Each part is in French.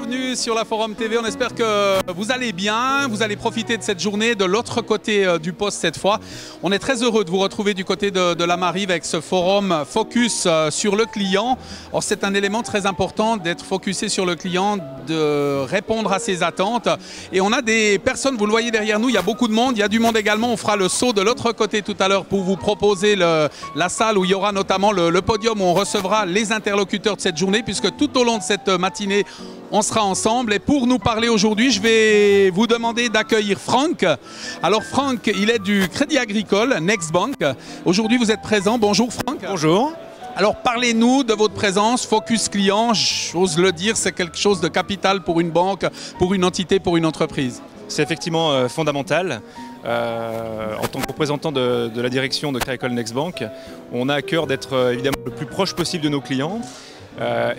bienvenue sur la Forum TV. On espère que vous allez bien, vous allez profiter de cette journée de l'autre côté du poste cette fois. On est très heureux de vous retrouver du côté de la Marive avec ce forum focus sur le client. Or, c'est un élément très important d'être focusé sur le client, de répondre à ses attentes. Et on a des personnes, vous le voyez derrière nous, il y a beaucoup de monde. Il y a du monde également. On fera le saut de l'autre côté tout à l'heure pour vous proposer la salle où il y aura notamment le podium où on recevra les interlocuteurs de cette journée, puisque tout au long de cette matinée, on sera ensemble. Et pour nous parler aujourd'hui, je vais vous demander d'accueillir Franck. Alors Franck, il est du Crédit Agricole, Next Bank. Aujourd'hui, vous êtes présent. Bonjour Franck. Bonjour. Alors parlez-nous de votre présence, focus client, j'ose le dire, c'est quelque chose de capital pour une banque, pour une entité, pour une entreprise. C'est effectivement fondamental. En tant que représentant de la direction de Crédit Agricole Next Bank, on a à cœur d'être évidemment le plus proche possible de nos clients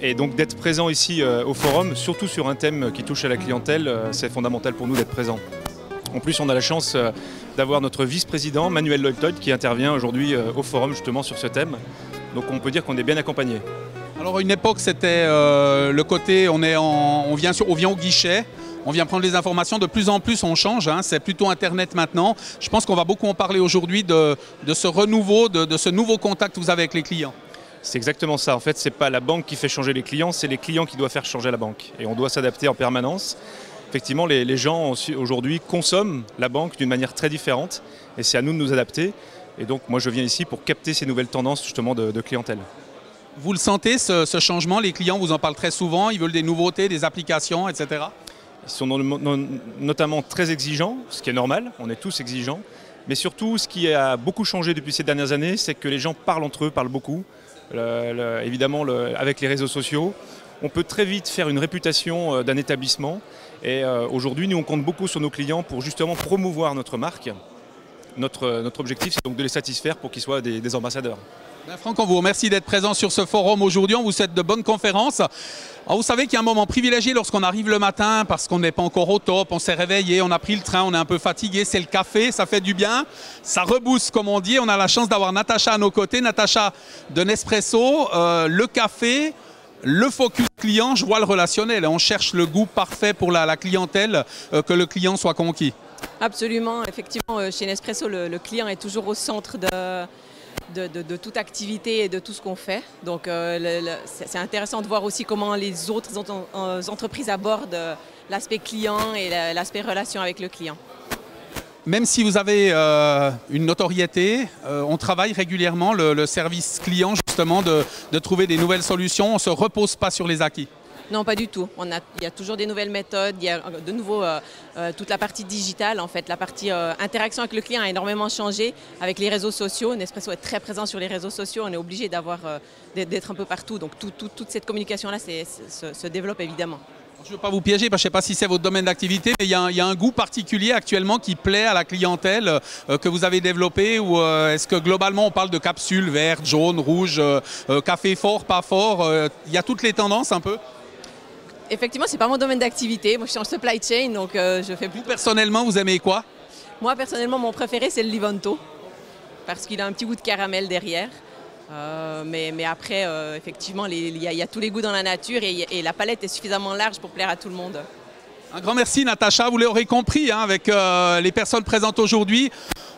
et donc d'être présent ici au forum, surtout sur un thème qui touche à la clientèle, c'est fondamental pour nous d'être présent. En plus, on a la chance d'avoir notre vice-président Manuel Leutold qui intervient aujourd'hui au forum justement sur ce thème. Donc on peut dire qu'on est bien accompagné. Alors à une époque, c'était le côté, on vient au guichet. On vient prendre les informations, de plus en plus on change, hein, c'est plutôt Internet maintenant. Je pense qu'on va beaucoup en parler aujourd'hui de ce renouveau, de ce nouveau contact que vous avez avec les clients. C'est exactement ça, en fait ce n'est pas la banque qui fait changer les clients, c'est les clients qui doivent faire changer la banque. Et on doit s'adapter en permanence. Effectivement, les gens aujourd'hui consomment la banque d'une manière très différente et c'est à nous de nous adapter. Et donc moi je viens ici pour capter ces nouvelles tendances justement de clientèle. Vous le sentez ce changement, les clients vous en parlent très souvent, ils veulent des nouveautés, des applications, etc. Ils sont notamment très exigeants, ce qui est normal, on est tous exigeants. Mais surtout, ce qui a beaucoup changé depuis ces dernières années, c'est que les gens parlent entre eux, parlent beaucoup. Évidemment, avec les réseaux sociaux, on peut très vite faire une réputation d'un établissement. Et aujourd'hui, nous, on compte beaucoup sur nos clients pour justement promouvoir notre marque. Notre objectif, c'est donc de les satisfaire pour qu'ils soient des ambassadeurs. Franck, on vous remercie d'être présent sur ce forum aujourd'hui. On vous souhaite de bonnes conférences. Alors, vous savez qu'il y a un moment privilégié lorsqu'on arrive le matin parce qu'on n'est pas encore au top, on s'est réveillé, on a pris le train, on est un peu fatigué. C'est le café, ça fait du bien, ça rebooste comme on dit. On a la chance d'avoir Natacha à nos côtés, Natacha de Nespresso, le café. Le focus client, je vois le relationnel. On cherche le goût parfait pour la clientèle, que le client soit conquis. Absolument. Effectivement, chez Nespresso, le client est toujours au centre de toute activité et de tout ce qu'on fait. Donc c'est intéressant de voir aussi comment les autres entreprises abordent l'aspect client et l'aspect relation avec le client. Même si vous avez une notoriété, on travaille régulièrement le service client justement de trouver des nouvelles solutions. On ne se repose pas sur les acquis. Non, pas du tout. Il y a toujours des nouvelles méthodes, il y a de nouveau toute la partie digitale, en fait, la partie interaction avec le client a énormément changé avec les réseaux sociaux. Nespresso est très présent sur les réseaux sociaux, on est obligé d'être un peu partout, donc toute cette communication-là se développe évidemment. Je ne veux pas vous piéger, parce que je ne sais pas si c'est votre domaine d'activité, mais il y a un goût particulier actuellement qui plaît à la clientèle que vous avez développé, ou est-ce que globalement on parle de capsules vertes, jaunes, rouges, café fort, pas fort, il y a toutes les tendances un peu? Effectivement, ce n'est pas mon domaine d'activité. Moi, je suis en supply chain, donc je fais plus. Vous, personnellement, vous aimez quoi? Moi, personnellement, mon préféré, c'est le Livonto, parce qu'il a un petit goût de caramel derrière. Mais après, effectivement, il y a tous les goûts dans la nature et la palette est suffisamment large pour plaire à tout le monde. Un grand merci, Natacha. Vous l'aurez compris, hein, avec les personnes présentes aujourd'hui.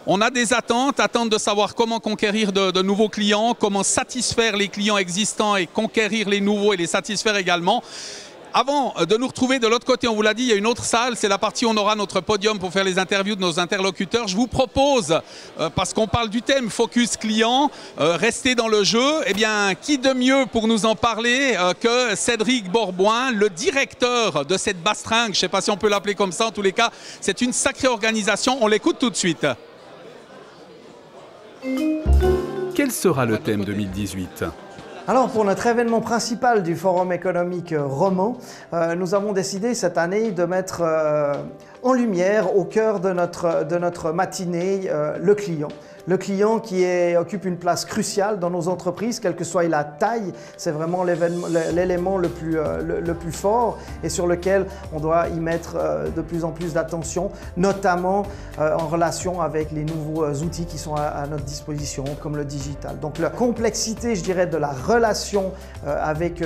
On a des attentes de savoir comment conquérir de nouveaux clients, comment satisfaire les clients existants et conquérir les nouveaux et les satisfaire également. Avant de nous retrouver de l'autre côté, on vous l'a dit, il y a une autre salle, c'est la partie où on aura notre podium pour faire les interviews de nos interlocuteurs. Je vous propose, parce qu'on parle du thème focus client, rester dans le jeu, eh bien, qui de mieux pour nous en parler que Cédric Borboin, le directeur de cette bastringue, je ne sais pas si on peut l'appeler comme ça, en tous les cas, c'est une sacrée organisation, on l'écoute tout de suite. Quel sera le thème 2018 ? Alors pour notre événement principal du Forum économique roman, nous avons décidé cette année de mettre en lumière au cœur de notre matinée le client. Le client occupe une place cruciale dans nos entreprises, quelle que soit la taille, c'est vraiment l'élément le plus fort et sur lequel on doit y mettre de plus en plus d'attention, notamment en relation avec les nouveaux outils qui sont à notre disposition, comme le digital. Donc la complexité, je dirais, de la relation avec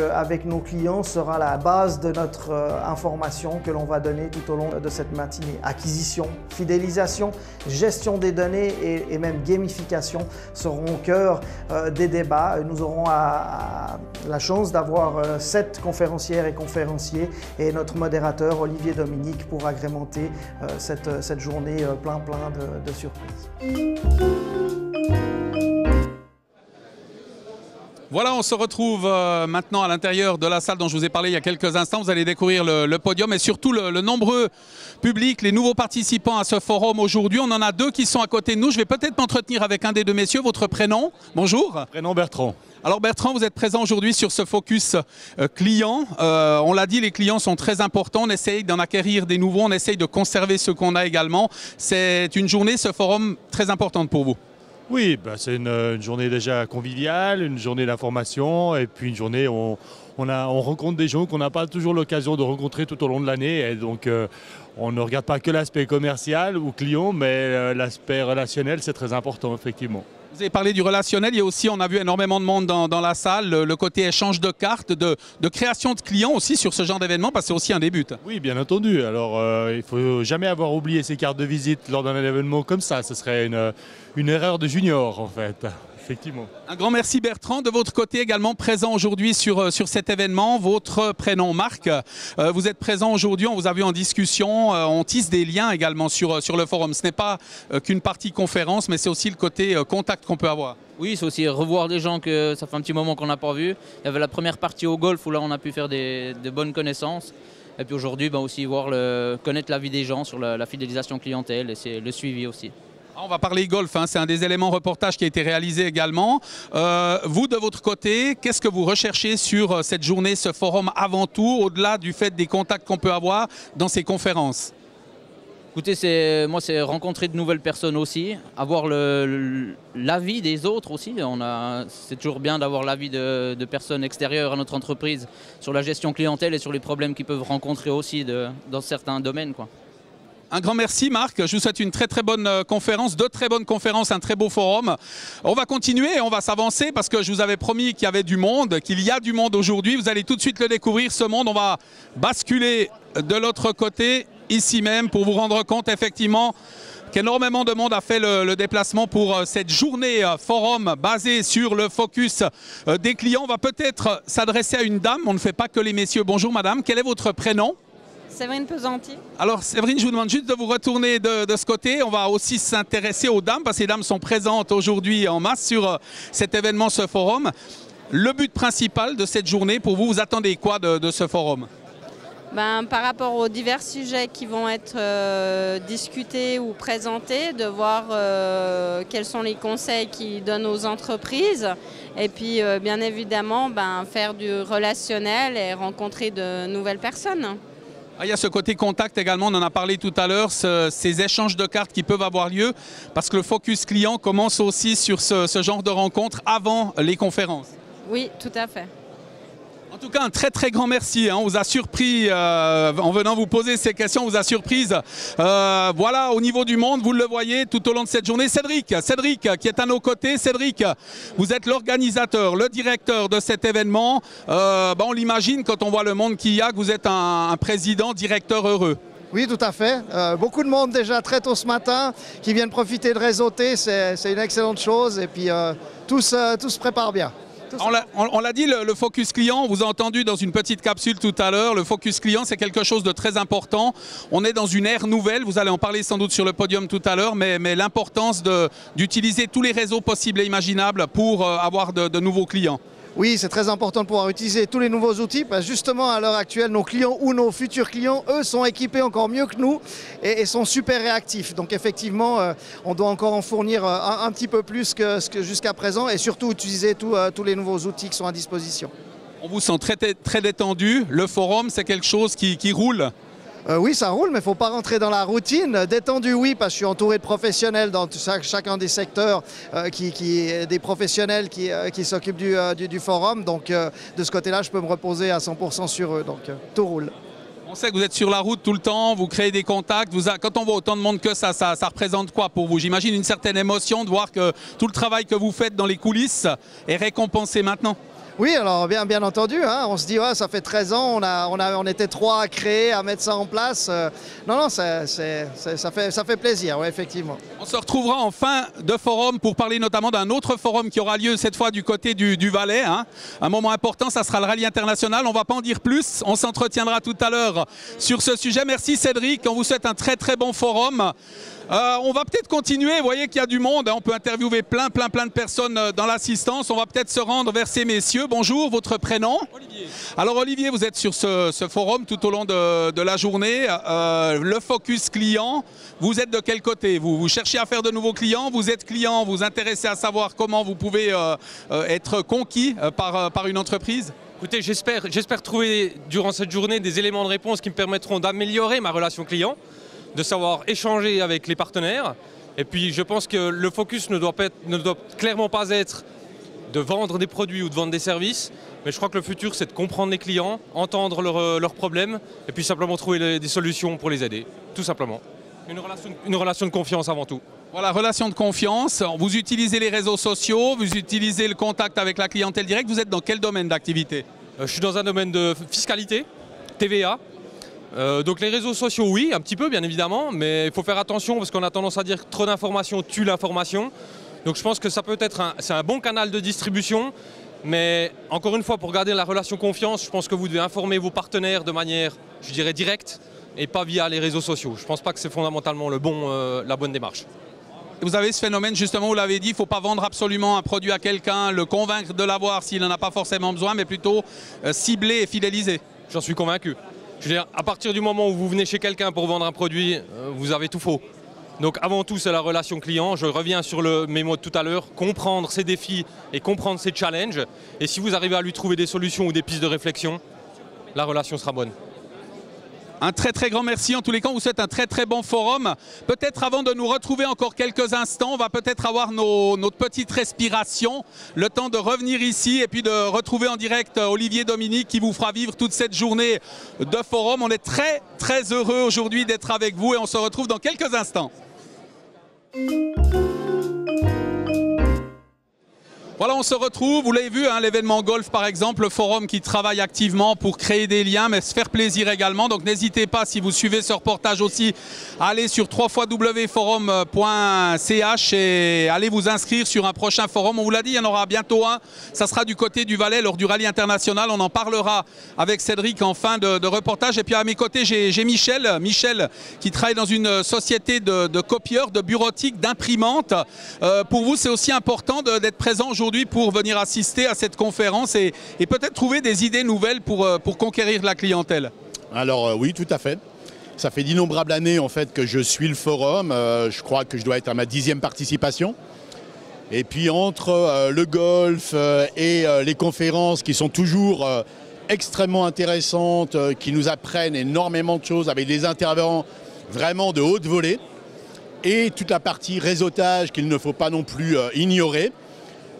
nos clients sera la base de notre information que l'on va donner tout au long de cette matinée. Acquisition, fidélisation, gestion des données et même gamification seront au cœur des débats. Nous aurons la chance d'avoir 7 conférencières et conférenciers et notre modérateur Olivier Dominique pour agrémenter cette journée plein de surprises. Voilà, on se retrouve maintenant à l'intérieur de la salle dont je vous ai parlé il y a quelques instants. Vous allez découvrir le podium et surtout le nombreux public, les nouveaux participants à ce forum aujourd'hui. On en a 2 qui sont à côté de nous. Je vais peut-être m'entretenir avec un des 2 messieurs. Votre prénom? Bonjour. Prénom Bertrand. Alors Bertrand, vous êtes présent aujourd'hui sur ce focus client. On l'a dit, les clients sont très importants. On essaye d'en acquérir des nouveaux. On essaye de conserver ceux qu'on a également. C'est une journée, ce forum, très importante pour vous. Oui, c'est une journée déjà conviviale, une journée d'information et puis une journée où on rencontre des gens qu'on n'a pas toujours l'occasion de rencontrer tout au long de l'année. Et donc on ne regarde pas que l'aspect commercial ou client, mais l'aspect relationnel, c'est très important effectivement. Vous avez parlé du relationnel, il y a aussi, on a vu énormément de monde dans la salle, le côté échange de cartes, de création de clients aussi sur ce genre d'événement, parce que c'est aussi un des buts. Oui, bien entendu. Alors, il ne faut jamais avoir oublié ses cartes de visite lors d'un événement comme ça. Ce serait une erreur de junior, en fait. Effectivement. Un grand merci Bertrand. De votre côté également présent aujourd'hui sur cet événement, votre prénom Marc. Vous êtes présent aujourd'hui, on vous a vu en discussion, on tisse des liens également sur le forum. Ce n'est pas qu'une partie conférence, mais c'est aussi le côté contact qu'on peut avoir. Oui, c'est aussi revoir des gens que ça fait un petit moment qu'on n'a pas vu. Il y avait la première partie au golf où là on a pu faire de bonnes connaissances. Et puis aujourd'hui, aussi connaître la vie des gens sur la fidélisation clientèle et c'est le suivi aussi. On va parler golf, hein. C'est un des éléments reportage qui a été réalisé également. Vous, de votre côté, qu'est-ce que vous recherchez sur cette journée, ce forum avant tout, au-delà du fait des contacts qu'on peut avoir dans ces conférences? Écoutez, moi c'est rencontrer de nouvelles personnes aussi, avoir l'avis des autres aussi. C'est toujours bien d'avoir l'avis de personnes extérieures à notre entreprise sur la gestion clientèle et sur les problèmes qu'ils peuvent rencontrer aussi dans certains domaines, quoi. Un grand merci Marc, je vous souhaite une très bonne conférence, 2 très bonnes conférences, un très beau forum. On va continuer et on va s'avancer parce que je vous avais promis qu'il y avait du monde, qu'il y a du monde aujourd'hui. Vous allez tout de suite le découvrir, ce monde. On va basculer de l'autre côté, ici même, pour vous rendre compte effectivement qu'énormément de monde a fait le déplacement pour cette journée forum basée sur le focus des clients. On va peut-être s'adresser à une dame, on ne fait pas que les messieurs. Bonjour madame, quel est votre prénom ? Séverine Pesanti. Alors Séverine, je vous demande juste de vous retourner de ce côté. On va aussi s'intéresser aux dames parce que les dames sont présentes aujourd'hui en masse sur cet événement, ce forum. Le but principal de cette journée, pour vous, vous attendez quoi de ce forum ? Par rapport aux divers sujets qui vont être discutés ou présentés, de voir quels sont les conseils qu'ils donnent aux entreprises et puis bien évidemment faire du relationnel et rencontrer de nouvelles personnes. Il y a ce côté contact également, on en a parlé tout à l'heure, ces échanges de cartes qui peuvent avoir lieu parce que le focus client commence aussi sur ce genre de rencontres avant les conférences. Oui, tout à fait. En tout cas, un très grand merci. On vous a surpris en venant vous poser ces questions, on vous a surprise. Voilà, au niveau du monde, vous le voyez tout au long de cette journée. Cédric qui est à nos côtés. Cédric, vous êtes l'organisateur, le directeur de cet événement. On l'imagine quand on voit le monde qu'il y a, que vous êtes un président, directeur heureux. Oui, tout à fait. Beaucoup de monde déjà très tôt ce matin qui viennent profiter de réseauter. C'est une excellente chose et puis tout se prépare bien. On l'a dit, le focus client, on vous a entendu dans une petite capsule tout à l'heure, le focus client c'est quelque chose de très important. On est dans une ère nouvelle, vous allez en parler sans doute sur le podium tout à l'heure, mais l'importance d'utiliser tous les réseaux possibles et imaginables pour avoir de nouveaux clients. Oui, c'est très important de pouvoir utiliser tous les nouveaux outils parce que justement à l'heure actuelle, nos clients ou nos futurs clients, eux, sont équipés encore mieux que nous et sont super réactifs. Donc effectivement, on doit encore en fournir un petit peu plus que jusqu'à présent et surtout utiliser tous les nouveaux outils qui sont à disposition. On vous sent très détendu. Le forum, c'est quelque chose qui roule. Oui, ça roule, mais il ne faut pas rentrer dans la routine. Détendu, oui, parce que je suis entouré de professionnels dans chacun des secteurs, des professionnels qui s'occupent du forum. Donc, de ce côté-là, je peux me reposer à 100% sur eux. Donc, tout roule. On sait que vous êtes sur la route tout le temps, vous créez des contacts. Quand on voit autant de monde que ça représente quoi pour vous? J'imagine une certaine émotion de voir que tout le travail que vous faites dans les coulisses est récompensé maintenant. Oui, alors bien entendu, hein, on se dit, ouais, ça fait 13 ans, on était 3 à créer, à mettre ça en place. Non, ça fait plaisir, ouais, effectivement. On se retrouvera en fin de forum pour parler notamment d'un autre forum qui aura lieu cette fois du côté du Valais. Hein. Un moment important, ça sera le rallye international. On ne va pas en dire plus, on s'entretiendra tout à l'heure sur ce sujet. Merci Cédric, on vous souhaite un très bon forum. On va peut-être continuer, vous voyez qu'il y a du monde, hein. On peut interviewer plein de personnes dans l'assistance. On va peut-être se rendre vers ces messieurs. Bonjour, votre prénom? Olivier. Alors Olivier, vous êtes sur ce forum tout au long de la journée. Le focus client, vous êtes de quel côté? Vous cherchez à faire de nouveaux clients, vous êtes client, vous intéressez à savoir comment vous pouvez être conquis par une entreprise? Écoutez, j'espère trouver durant cette journée des éléments de réponse qui me permettront d'améliorer ma relation client, de savoir échanger avec les partenaires. Et puis je pense que le focus ne doit clairement pas être de vendre des produits ou de vendre des services, mais je crois que le futur c'est de comprendre les clients, entendre leurs problèmes et puis simplement trouver des solutions pour les aider, tout simplement. Une relation de confiance avant tout. Voilà, relation de confiance. Vous utilisez les réseaux sociaux, vous utilisez le contact avec la clientèle directe. Vous êtes dans quel domaine d'activité? Je suis dans un domaine de fiscalité, TVA. Donc les réseaux sociaux, oui, un petit peu bien évidemment, mais il faut faire attention parce qu'on a tendance à dire que trop d'informations tue l'information. Donc je pense que ça peut être c'est un bon canal de distribution, mais encore une fois, pour garder la relation confiance, je pense que vous devez informer vos partenaires de manière, je dirais, directe et pas via les réseaux sociaux. Je ne pense pas que c'est fondamentalement la bonne démarche. Vous avez ce phénomène, justement, vous l'avez dit, il ne faut pas vendre absolument un produit à quelqu'un, le convaincre de l'avoir s'il n'en a pas forcément besoin, mais plutôt cibler et fidéliser. J'en suis convaincu. Je veux dire, à partir du moment où vous venez chez quelqu'un pour vendre un produit, vous avez tout faux. Donc avant tout, c'est la relation client. Je reviens sur mes mots de tout à l'heure, comprendre ses défis et comprendre ses challenges. Et si vous arrivez à lui trouver des solutions ou des pistes de réflexion, la relation sera bonne. Un très grand merci. En tous les cas, on vous souhaite un très bon forum. Peut-être avant de nous retrouver encore quelques instants, on va peut-être avoir notre petite respiration, le temps de revenir ici et puis de retrouver en direct Olivier Dominique qui vous fera vivre toute cette journée de forum. On est très heureux aujourd'hui d'être avec vous et on se retrouve dans quelques instants. Voilà, on se retrouve, vous l'avez vu, hein, l'événement golf par exemple, le forum qui travaille activement pour créer des liens, mais se faire plaisir également. Donc n'hésitez pas, si vous suivez ce reportage aussi, à aller sur www.forum.ch et allez vous inscrire sur un prochain forum. On vous l'a dit, il y en aura bientôt un. Ça sera du côté du Valais lors du rallye international. On en parlera avec Cédric en fin de reportage. Et puis à mes côtés, j'ai Michel qui travaille dans une société de copieurs, de bureautique, d'imprimantes. Pour vous, c'est aussi important d'être présent aujourd'hui pour venir assister à cette conférence et peut-être trouver des idées nouvelles pour conquérir la clientèle. Alors oui, tout à fait. Ça fait d'innombrables années en fait que je suis le forum. Je crois que je dois être à ma 10e participation. Et puis entre le golf et les conférences qui sont toujours extrêmement intéressantes, qui nous apprennent énormément de choses avec des intervenants vraiment de haute volée et toute la partie réseautage qu'il ne faut pas non plus ignorer.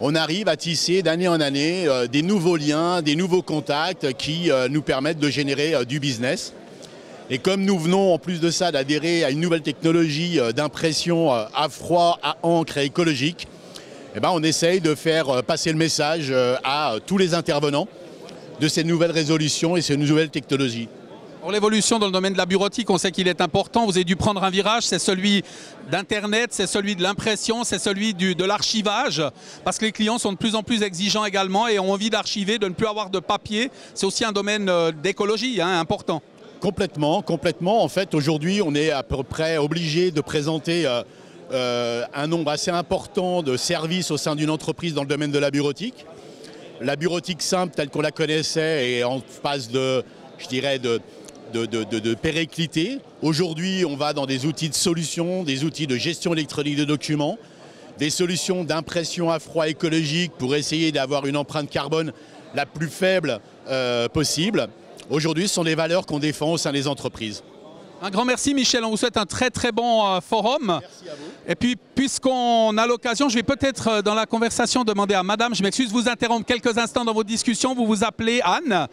On arrive à tisser d'année en année des nouveaux liens, des nouveaux contacts qui nous permettent de générer du business. Et comme nous venons en plus de ça d'adhérer à une nouvelle technologie d'impression à froid, à encre et écologique, eh ben, on essaye de faire passer le message à tous les intervenants de ces nouvelles résolutions et ces nouvelles technologies. Pour l'évolution dans le domaine de la bureautique, on sait qu'il est important. Vous avez dû prendre un virage, c'est celui d'Internet, c'est celui de l'impression, c'est celui de l'archivage. Parce que les clients sont de plus en plus exigeants également et ont envie d'archiver, de ne plus avoir de papier. C'est aussi un domaine d'écologie important. Complètement. En fait, aujourd'hui, on est à peu près obligé de présenter un nombre assez important de services au sein d'une entreprise dans le domaine de la bureautique. La bureautique simple, telle qu'on la connaissait, est en phase de, je dirais, de périclité. Aujourd'hui, on va dans des outils de solutions, des outils de gestion électronique de documents, des solutions d'impression à froid écologique pour essayer d'avoir une empreinte carbone la plus faible possible. Aujourd'hui, ce sont les valeurs qu'on défend au sein des entreprises. Un grand merci Michel, on vous souhaite un très très bon forum. Merci à vous. Et puis puisqu'on a l'occasion, je vais peut-être dans la conversation demander à madame, je m'excuse de vous interrompre quelques instants dans votre discussion, vous vous appelez Anne.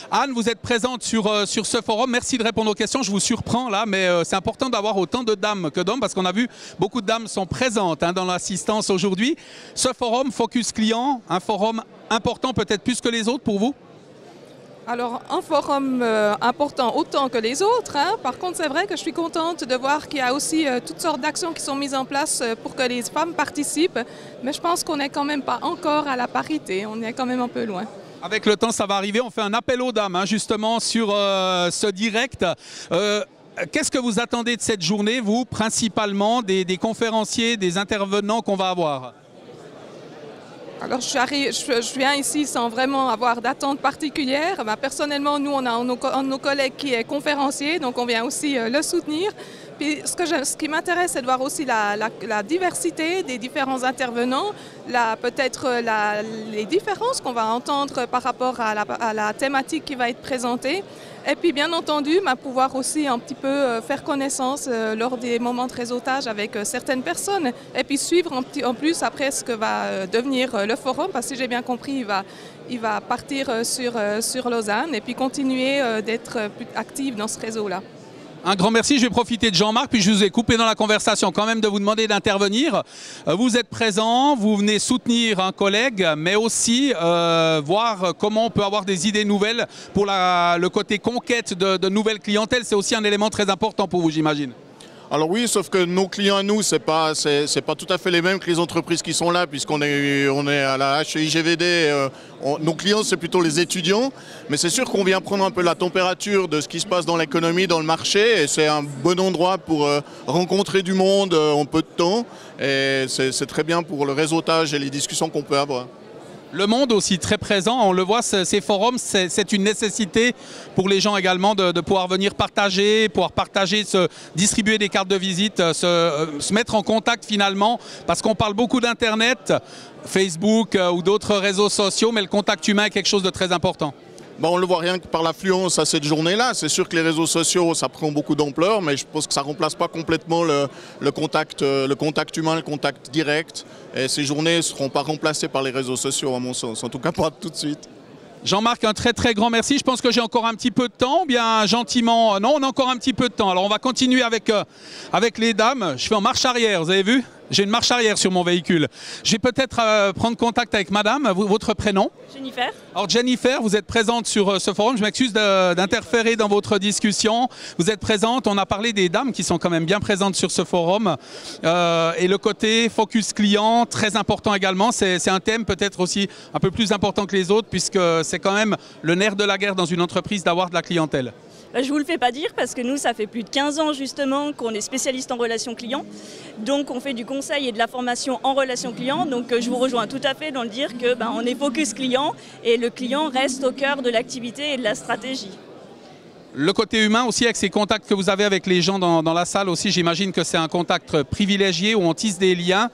Anne, vous êtes présente sur ce forum, merci de répondre aux questions, je vous surprends là, mais c'est important d'avoir autant de dames que d'hommes parce qu'on a vu beaucoup de dames sont présentes dans l'assistance aujourd'hui. Ce forum Focus Client, un forum important peut-être plus que les autres pour vous? Alors, un forum important autant que les autres. Par contre, c'est vrai que je suis contente de voir qu'il y a aussi toutes sortes d'actions qui sont mises en place pour que les femmes participent. Mais je pense qu'on n'est quand même pas encore à la parité. On est quand même un peu loin. Avec le temps, ça va arriver. On fait un appel aux dames, justement, sur ce direct. Qu'est-ce que vous attendez de cette journée, vous, principalement, des conférenciers, des intervenants qu'on va avoir? Alors, je viens ici sans vraiment avoir d'attente particulière. Personnellement, nous, on a un de nos collègues qui est conférencier, donc on vient aussi le soutenir. Puis, ce qui m'intéresse, c'est de voir aussi la diversité des différents intervenants, peut-être les différences qu'on va entendre par rapport à la thématique qui va être présentée. Et puis, bien entendu, pouvoir aussi un petit peu faire connaissance lors des moments de réseautage avec certaines personnes. Et puis, suivre en plus après ce que va devenir le forum, parce que si j'ai bien compris, il va partir sur Lausanne et puis continuer d'être plus actif dans ce réseau-là. Un grand merci, je vais profiter de Jean-Marc, puis je vous ai coupé dans la conversation quand même de vous demander d'intervenir. Vous êtes présent, vous venez soutenir un collègue, mais aussi voir comment on peut avoir des idées nouvelles pour le côté conquête de nouvelles clientèles. C'est aussi un élément très important pour vous, j'imagine. Alors oui, sauf que nos clients à nous, c'est pas tout à fait les mêmes que les entreprises qui sont là, puisqu'on est à la HIGVD. Nos clients, c'est plutôt les étudiants. Mais c'est sûr qu'on vient prendre un peu la température de ce qui se passe dans l'économie, dans le marché. Et c'est un bon endroit pour rencontrer du monde en peu de temps. Et c'est très bien pour le réseautage et les discussions qu'on peut avoir. Le monde aussi très présent, on le voit, ces forums, c'est une nécessité pour les gens également de pouvoir venir partager, se distribuer des cartes de visite, se mettre en contact finalement, parce qu'on parle beaucoup d'Internet, Facebook ou d'autres réseaux sociaux, mais le contact humain est quelque chose de très important. On le voit rien que par l'affluence à cette journée-là. C'est sûr que les réseaux sociaux, ça prend beaucoup d'ampleur, mais je pense que ça ne remplace pas complètement le contact humain, le contact direct. Et ces journées ne seront pas remplacées par les réseaux sociaux, à mon sens. En tout cas, pas tout de suite. Jean-Marc, un très très grand merci. Je pense que j'ai encore un petit peu de temps, ou bien gentiment... Non, on a encore un petit peu de temps. Alors on va continuer avec les dames. Je fais en marche arrière, vous avez vu ? J'ai une marche arrière sur mon véhicule. Je vais peut-être prendre contact avec madame. Votre prénom? Jennifer. Alors Jennifer, vous êtes présente sur ce forum. Je m'excuse d'interférer dans votre discussion. Vous êtes présente. On a parlé des dames qui sont quand même bien présentes sur ce forum. Et le côté focus client, très important également. C'est un thème peut-être aussi un peu plus important que les autres puisque c'est quand même le nerf de la guerre dans une entreprise d'avoir de la clientèle. Je ne vous le fais pas dire parce que nous, ça fait plus de 15 ans justement qu'on est spécialiste en relations clients. Donc on fait du conseil et de la formation en relations clients. Donc je vous rejoins tout à fait dans le dire qu'on est focus client et le client reste au cœur de l'activité et de la stratégie. Le côté humain aussi avec ces contacts que vous avez avec les gens dans la salle aussi, j'imagine que c'est un contact privilégié où on tisse des liens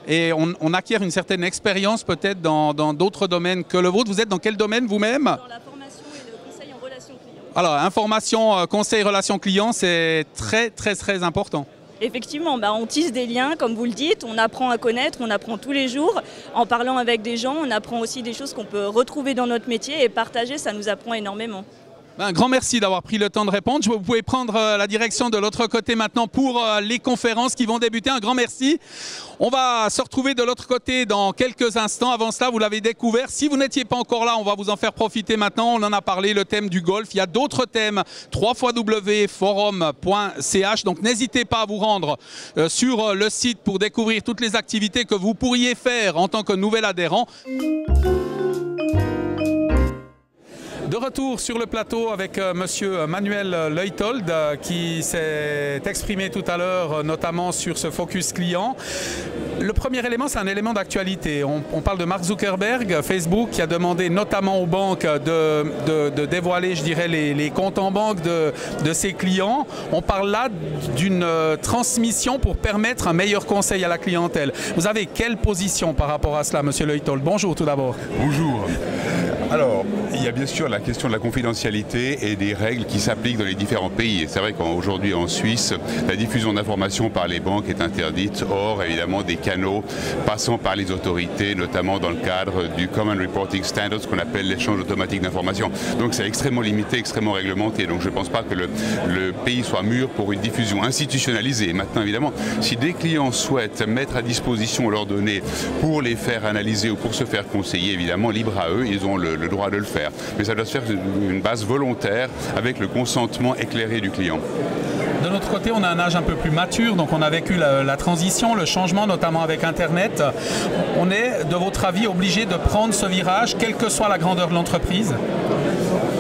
et on acquiert une certaine expérience peut-être dans d'autres domaines que le vôtre. Vous êtes dans quel domaine vous-même ? Dans la formation et le conseil en relations clients. Alors, information, conseil, relations clients, c'est très, très, très important. Effectivement, on tisse des liens, comme vous le dites, on apprend à connaître, on apprend tous les jours. En parlant avec des gens, on apprend aussi des choses qu'on peut retrouver dans notre métier et partager, ça nous apprend énormément. Un grand merci d'avoir pris le temps de répondre. Vous pouvez prendre la direction de l'autre côté maintenant pour les conférences qui vont débuter. Un grand merci. On va se retrouver de l'autre côté dans quelques instants. Avant cela, vous l'avez découvert. Si vous n'étiez pas encore là, on va vous en faire profiter maintenant. On en a parlé, le thème du golf. Il y a d'autres thèmes, www.forum.ch. Donc n'hésitez pas à vous rendre sur le site pour découvrir toutes les activités que vous pourriez faire en tant que nouvel adhérent. De retour sur le plateau avec monsieur Manuel Leuthold qui s'est exprimé tout à l'heure notamment sur ce focus client. Le premier élément, c'est un élément d'actualité. On parle de Mark Zuckerberg, Facebook, qui a demandé notamment aux banques de dévoiler, je dirais, les comptes en banque de ses clients. On parle là d'une transmission pour permettre un meilleur conseil à la clientèle. Vous avez quelle position par rapport à cela, monsieur Leuthold? Bonjour tout d'abord. Bonjour. Alors, il y a bien sûr la question de la confidentialité et des règles qui s'appliquent dans les différents pays. C'est vrai qu'aujourd'hui en Suisse, la diffusion d'informations par les banques est interdite, hors évidemment des canaux passant par les autorités, notamment dans le cadre du Common Reporting Standard, ce qu'on appelle l'échange automatique d'informations. Donc c'est extrêmement limité, extrêmement réglementé. Donc je ne pense pas que le pays soit mûr pour une diffusion institutionnalisée. Maintenant évidemment, si des clients souhaitent mettre à disposition leurs données pour les faire analyser ou pour se faire conseiller, évidemment, libre à eux, ils ont le droit de le faire. Mais ça doit se faire sur une base volontaire avec le consentement éclairé du client. De notre côté, on a un âge un peu plus mature, donc on a vécu la transition, le changement, notamment avec Internet. On est, de votre avis, obligé de prendre ce virage, quelle que soit la grandeur de l'entreprise?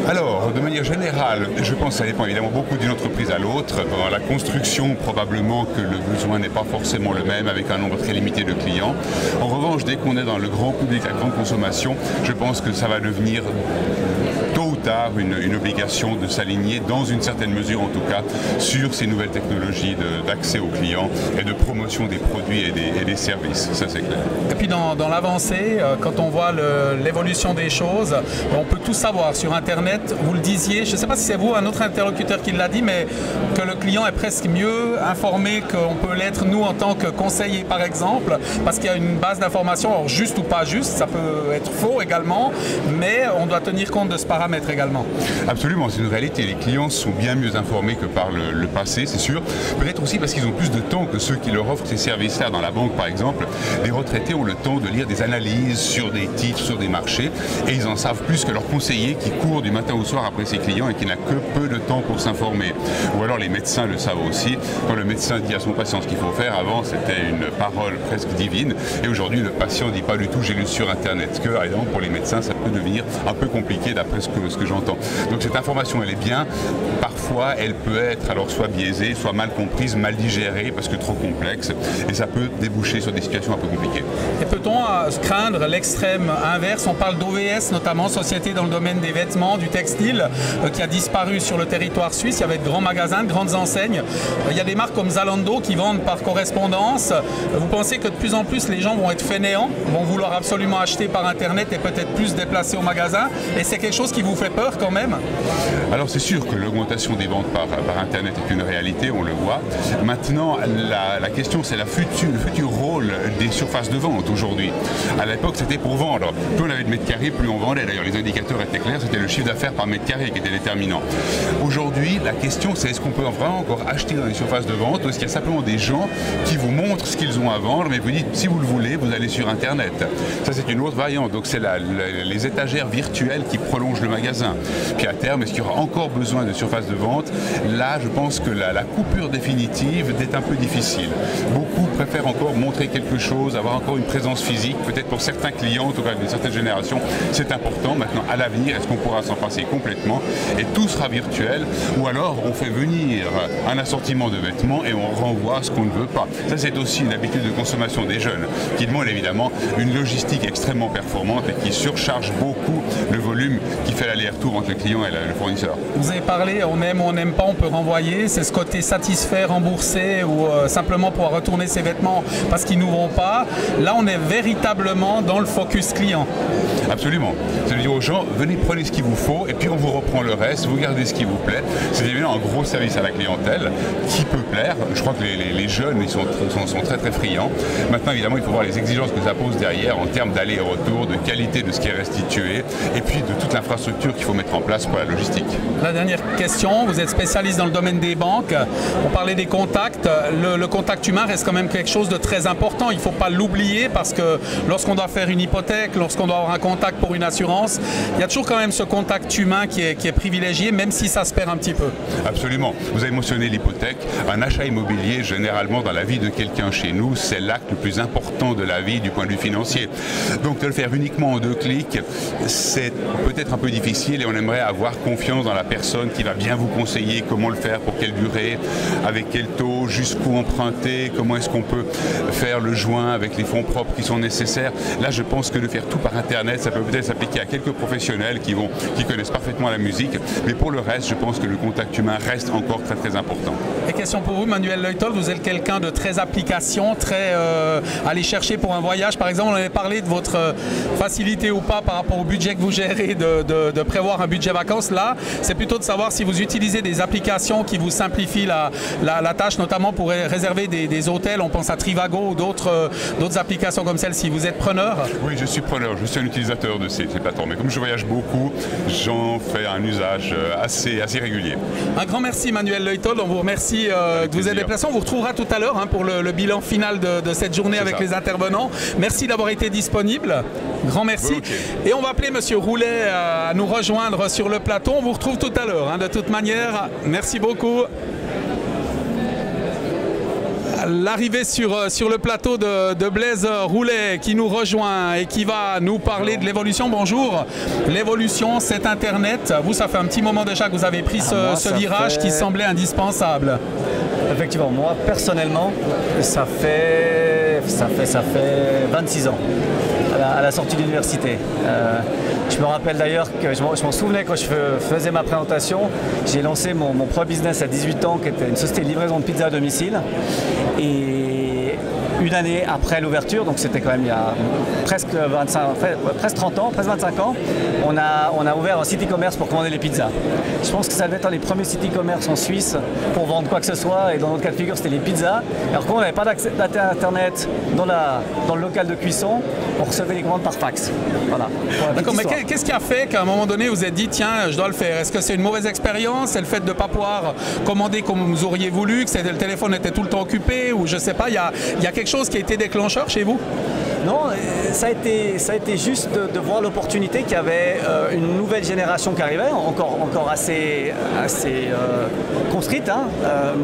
Alors, de manière générale, je pense que ça dépend évidemment beaucoup d'une entreprise à l'autre. Dans la construction, probablement que le besoin n'est pas forcément le même avec un nombre très limité de clients. En revanche, dès qu'on est dans le grand public, la grande consommation, je pense que ça va devenir tôt ou tard une obligation de s'aligner, dans une certaine mesure en tout cas, sur ces nouvelles technologies d'accès aux clients et de promotion des produits et des services. Ça, c'est clair. Et puis dans l'avancée, quand on voit l'évolution des choses, on peut tout savoir sur Internet. Vous le disiez, je ne sais pas si c'est vous, un autre interlocuteur qui l'a dit, mais que le client est presque mieux informé qu'on peut l'être nous en tant que conseiller par exemple, parce qu'il y a une base d'information, alors juste ou pas juste, ça peut être faux également, mais on doit tenir compte de ce paramètre également. Absolument, c'est une réalité. Les clients sont bien mieux informés que par le passé, c'est sûr. Peut-être aussi parce qu'ils ont plus de temps que ceux qui leur offrent ces services-là. Dans la banque par exemple, les retraités ont le temps de lire des analyses sur des titres, sur des marchés, et ils en savent plus que leur conseiller qui court du matin au soir après ses clients et qui n'a que peu de temps pour s'informer. Ou alors les médecins le savent aussi. Quand le médecin dit à son patient ce qu'il faut faire, avant c'était une parole presque divine, et aujourd'hui le patient ne dit pas du tout j'ai lu sur Internet. Ce que, par exemple, pour les médecins, ça peut devenir un peu compliqué d'après ce que j'entends. Donc cette information, elle est bien. Parfois, elle peut être alors soit biaisée, soit mal comprise, mal digérée, parce que trop complexe, et ça peut déboucher sur des situations un peu compliquées. Et peut-on craindre l'extrême inverse? On parle d'OVS, notamment société dans le domaine des vêtements, du textile, qui a disparu sur le territoire suisse. Il y avait de grands magasins, de grandes enseignes. Il y a des marques comme Zalando qui vendent par correspondance. Vous pensez que de plus en plus les gens vont être fainéants, vont vouloir absolument acheter par Internet et peut-être plus déplacer au magasin? Et c'est quelque chose qui vous fait peur quand même? Alors c'est sûr que l'augmentation des ventes par Internet est une réalité, on le voit. Maintenant, la question c'est le futur rôle des surfaces de vente aujourd'hui. À l'époque, c'était pour vendre. Plus on avait de mètres carrés, plus on vendait. D'ailleurs, les indicateurs étaient clairs, c'était le chiffre d'affaires par mètre carré qui était déterminant. Aujourd'hui, la question c'est est-ce qu'on peut vraiment encore acheter dans les surfaces de vente, ou est-ce qu'il y a simplement des gens qui vous montrent ce qu'ils ont à vendre, mais vous dites si vous le voulez, vous allez sur Internet. Ça c'est une autre variante. Donc c'est les étagères virtuelles qui prolongent le magasin. Puis à terme, est-ce qu'il y aura encore besoin de surfaces de vente? Là, je pense que la coupure définitive est un peu difficile. Beaucoup préfèrent encore montrer quelque chose, avoir encore une présence physique. Peut-être pour certains clients, en tout cas d'une certaine génération, c'est important. Maintenant, à l'avenir, est-ce qu'on pourra s'en passer complètement et tout sera virtuel, ou alors on fait venir un assortiment de vêtements et on renvoie ce qu'on ne veut pas. Ça, c'est aussi une habitude de consommation des jeunes qui demande évidemment une logistique extrêmement performante et qui surcharge beaucoup le volume qui fait l'aller-retour entre le client et le fournisseur. Vous avez parlé, on aime ou on n'aime pas, on peut renvoyer. C'est ce côté satisfait, remboursé, ou simplement pouvoir retourner ses vêtements parce qu'ils ne nous vont pas. Là, on est véritablement dans le focus client. Absolument. C'est-à-dire aux gens, venez, prenez ce qu'il vous faut et puis on vous reprend le reste, vous gardez ce qui vous plaît. C'est évidemment un gros service à la clientèle qui peut plaire. Je crois que les jeunes ils sont très très friands. Maintenant, évidemment, il faut voir les exigences que ça pose derrière en termes d'aller et retour, de qualité de ce qui est restitué et puis de toute l'infrastructure qu'il faut mettre en place pour la logistique. La dernière question, vous êtes spécialiste dans le domaine des banques. On parlait des contacts. Le contact humain reste quand même quelque chose de très important. Il ne faut pas l'oublier parce que lorsqu'on doit faire une hypothèque, lorsqu'on doit avoir un contact pour une assurance, il y a toujours quand même ce contact humain qui est privilégié, même si ça se perd un petit peu. Absolument. Vous avez mentionné l'hypothèque. Un achat immobilier, généralement, dans la vie de quelqu'un chez nous, c'est l'acte le plus important de la vie du point de vue financier. Donc de le faire uniquement en 2 clics, c'est peut-être un peu difficile. facile et on aimerait avoir confiance dans la personne qui va bien vous conseiller comment le faire, pour quelle durée, avec quel taux, jusqu'où emprunter, comment est-ce qu'on peut faire le joint avec les fonds propres qui sont nécessaires. Là, je pense que de faire tout par Internet, ça peut peut-être s'appliquer à quelques professionnels qui connaissent parfaitement la musique, mais pour le reste, je pense que le contact humain reste encore très très important. Et question pour vous, Manuel Leuthold, vous êtes quelqu'un de très application, très aller chercher pour un voyage. Par exemple, on avait parlé de votre facilité ou pas par rapport au budget que vous gérez, de prévoir un budget vacances. Là, c'est plutôt de savoir si vous utilisez des applications qui vous simplifient la tâche, notamment pour réserver des hôtels. On pense à Trivago ou d'autres applications comme celle-ci. Vous êtes preneur? Oui, je suis preneur. Je suis un utilisateur de ces plateformes. Mais comme je voyage beaucoup, j'en fais un usage assez régulier. Un grand merci, Manuel Leuthold. On vous remercie de vous être déplacé. On vous retrouvera tout à l'heure pour le bilan final de cette journée avec les intervenants. Merci d'avoir été disponible. Grand merci. Okay. Et on va appeler Monsieur Roulet à nous rejoindre sur le plateau. On vous retrouve tout à l'heure. De toute manière, merci beaucoup. L'arrivée sur le plateau de Blaise Roulet qui nous rejoint et qui va nous parler de l'évolution. Bonjour. L'évolution, c'est Internet. Vous, ça fait un petit moment déjà que vous avez pris ce virage qui semblait indispensable. Effectivement, moi personnellement, ça fait 26 ans à la sortie de l'université. Je me rappelle d'ailleurs que je m'en souvenais quand je faisais ma présentation. J'ai lancé mon premier business à 18 ans qui était une société de livraison de pizza à domicile. Et une année après l'ouverture, donc c'était quand même il y a presque 30 ans, presque 25 ans, on a ouvert un site e-commerce pour commander les pizzas. Je pense que ça devait être un des premiers sites e-commerce en Suisse pour vendre quoi que ce soit, et dans notre cas de figure c'était les pizzas. Alors qu'on n'avait pas d'accès à Internet dans le local de cuisson, on recevait les commandes par fax. Voilà. D'accord, mais qu'est-ce qui a fait qu'à un moment donné vous vous êtes dit tiens, je dois le faire? Est-ce que c'est une mauvaise expérience? C'est le fait de ne pas pouvoir commander comme vous auriez voulu, que le téléphone était tout le temps occupé, ou je sais pas, il y a quelque chose qui a été déclencheur chez vous? Non, ça a été juste de voir l'opportunité qu'il y avait une nouvelle génération qui arrivait, encore assez construite, hein.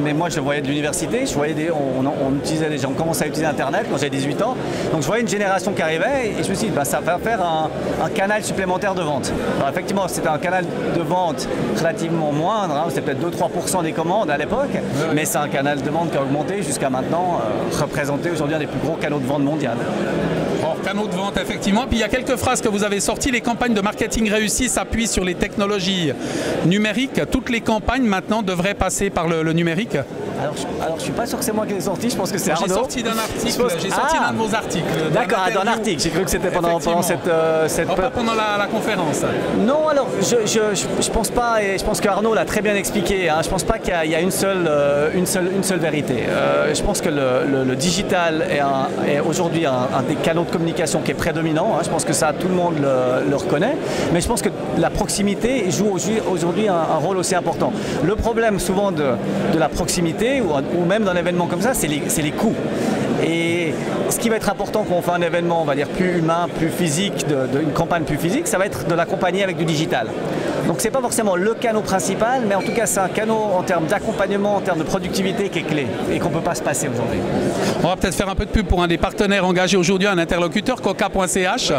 Mais moi je le voyais de l'université, on utilisait déjà, on commençait à utiliser Internet quand j'avais 18 ans, donc je voyais une génération qui arrivait et je me suis dit ça va faire un canal supplémentaire de vente. Alors effectivement c'était un canal de vente relativement moindre, hein, c'était peut-être 2-3% des commandes à l'époque, mais c'est un canal de vente qui a augmenté jusqu'à maintenant, représenté aujourd'hui un des plus gros canaux de vente mondial. Canaux de vente, effectivement. Puis il y a quelques phrases que vous avez sorties. Les campagnes de marketing réussies s'appuient sur les technologies numériques. Toutes les campagnes maintenant devraient passer par le numérique. Alors je suis pas sûr que c'est moi qui l'ai sorti, je pense que c'est Arnaud. J'ai sorti d'un article, j'ai sorti d'un de vos articles. D'accord, d'un article, j'ai cru que c'était pendant cette... pas pendant la conférence. Non, alors je pense pas, et je pense qu'Arnaud l'a très bien expliqué, hein, je pense pas qu'il y a une seule vérité. Je pense que le digital est aujourd'hui un des canaux de communication qui est prédominant, hein, je pense que ça tout le monde le reconnaît, mais je pense que la proximité joue aujourd'hui un rôle aussi important. Le problème souvent de la proximité, ou même d'un événement comme ça, c'est les coûts. Et ce qui va être important quand on fait un événement, on va dire plus humain, plus physique, une campagne plus physique, ça va être de l'accompagner avec du digital. Donc c'est pas forcément le canal principal, mais en tout cas c'est un canal en termes d'accompagnement, en termes de productivité qui est clé et qu'on ne peut pas se passer aujourd'hui. On va peut-être faire un peu de pub pour un des partenaires engagés aujourd'hui, un interlocuteur, coca.ch.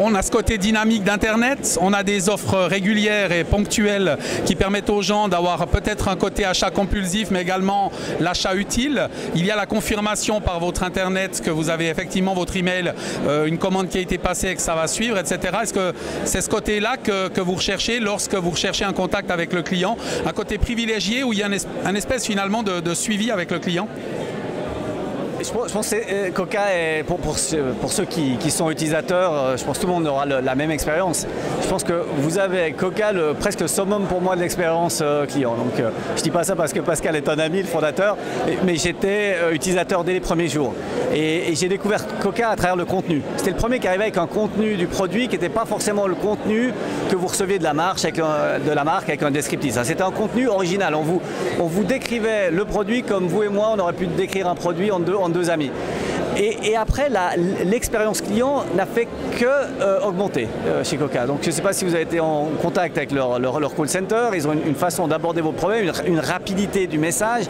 On a ce côté dynamique d'Internet, on a des offres régulières et ponctuelles qui permettent aux gens d'avoir peut-être un côté achat compulsif, mais également l'achat utile. Il y a la confirmation par votre Internet que vous avez effectivement votre email, une commande qui a été passée et que ça va suivre, etc. Est-ce que c'est ce côté-là que vous recherchez lorsque vous recherchez un contact avec le client, un côté privilégié où il y a un espèce finalement de suivi avec le client? Je pense que Coca, pour ceux qui sont utilisateurs, je pense que tout le monde aura la même expérience. Je pense que vous avez avec Coca presque le summum pour moi de l'expérience client. Donc je ne dis pas ça parce que Pascal est un ami, le fondateur, mais j'étais utilisateur dès les premiers jours. Et j'ai découvert Coca à travers le contenu. C'était le premier qui arrivait avec un contenu du produit qui n'était pas forcément le contenu que vous receviez de la marque avec un descriptif. C'était un contenu original. On vous décrivait le produit comme vous et moi, on aurait pu décrire un produit en deux amis. Et après, l'expérience client n'a fait que augmenter chez Coca. Donc je ne sais pas si vous avez été en contact avec leur call center. Ils ont une façon d'aborder vos problèmes, une rapidité du message,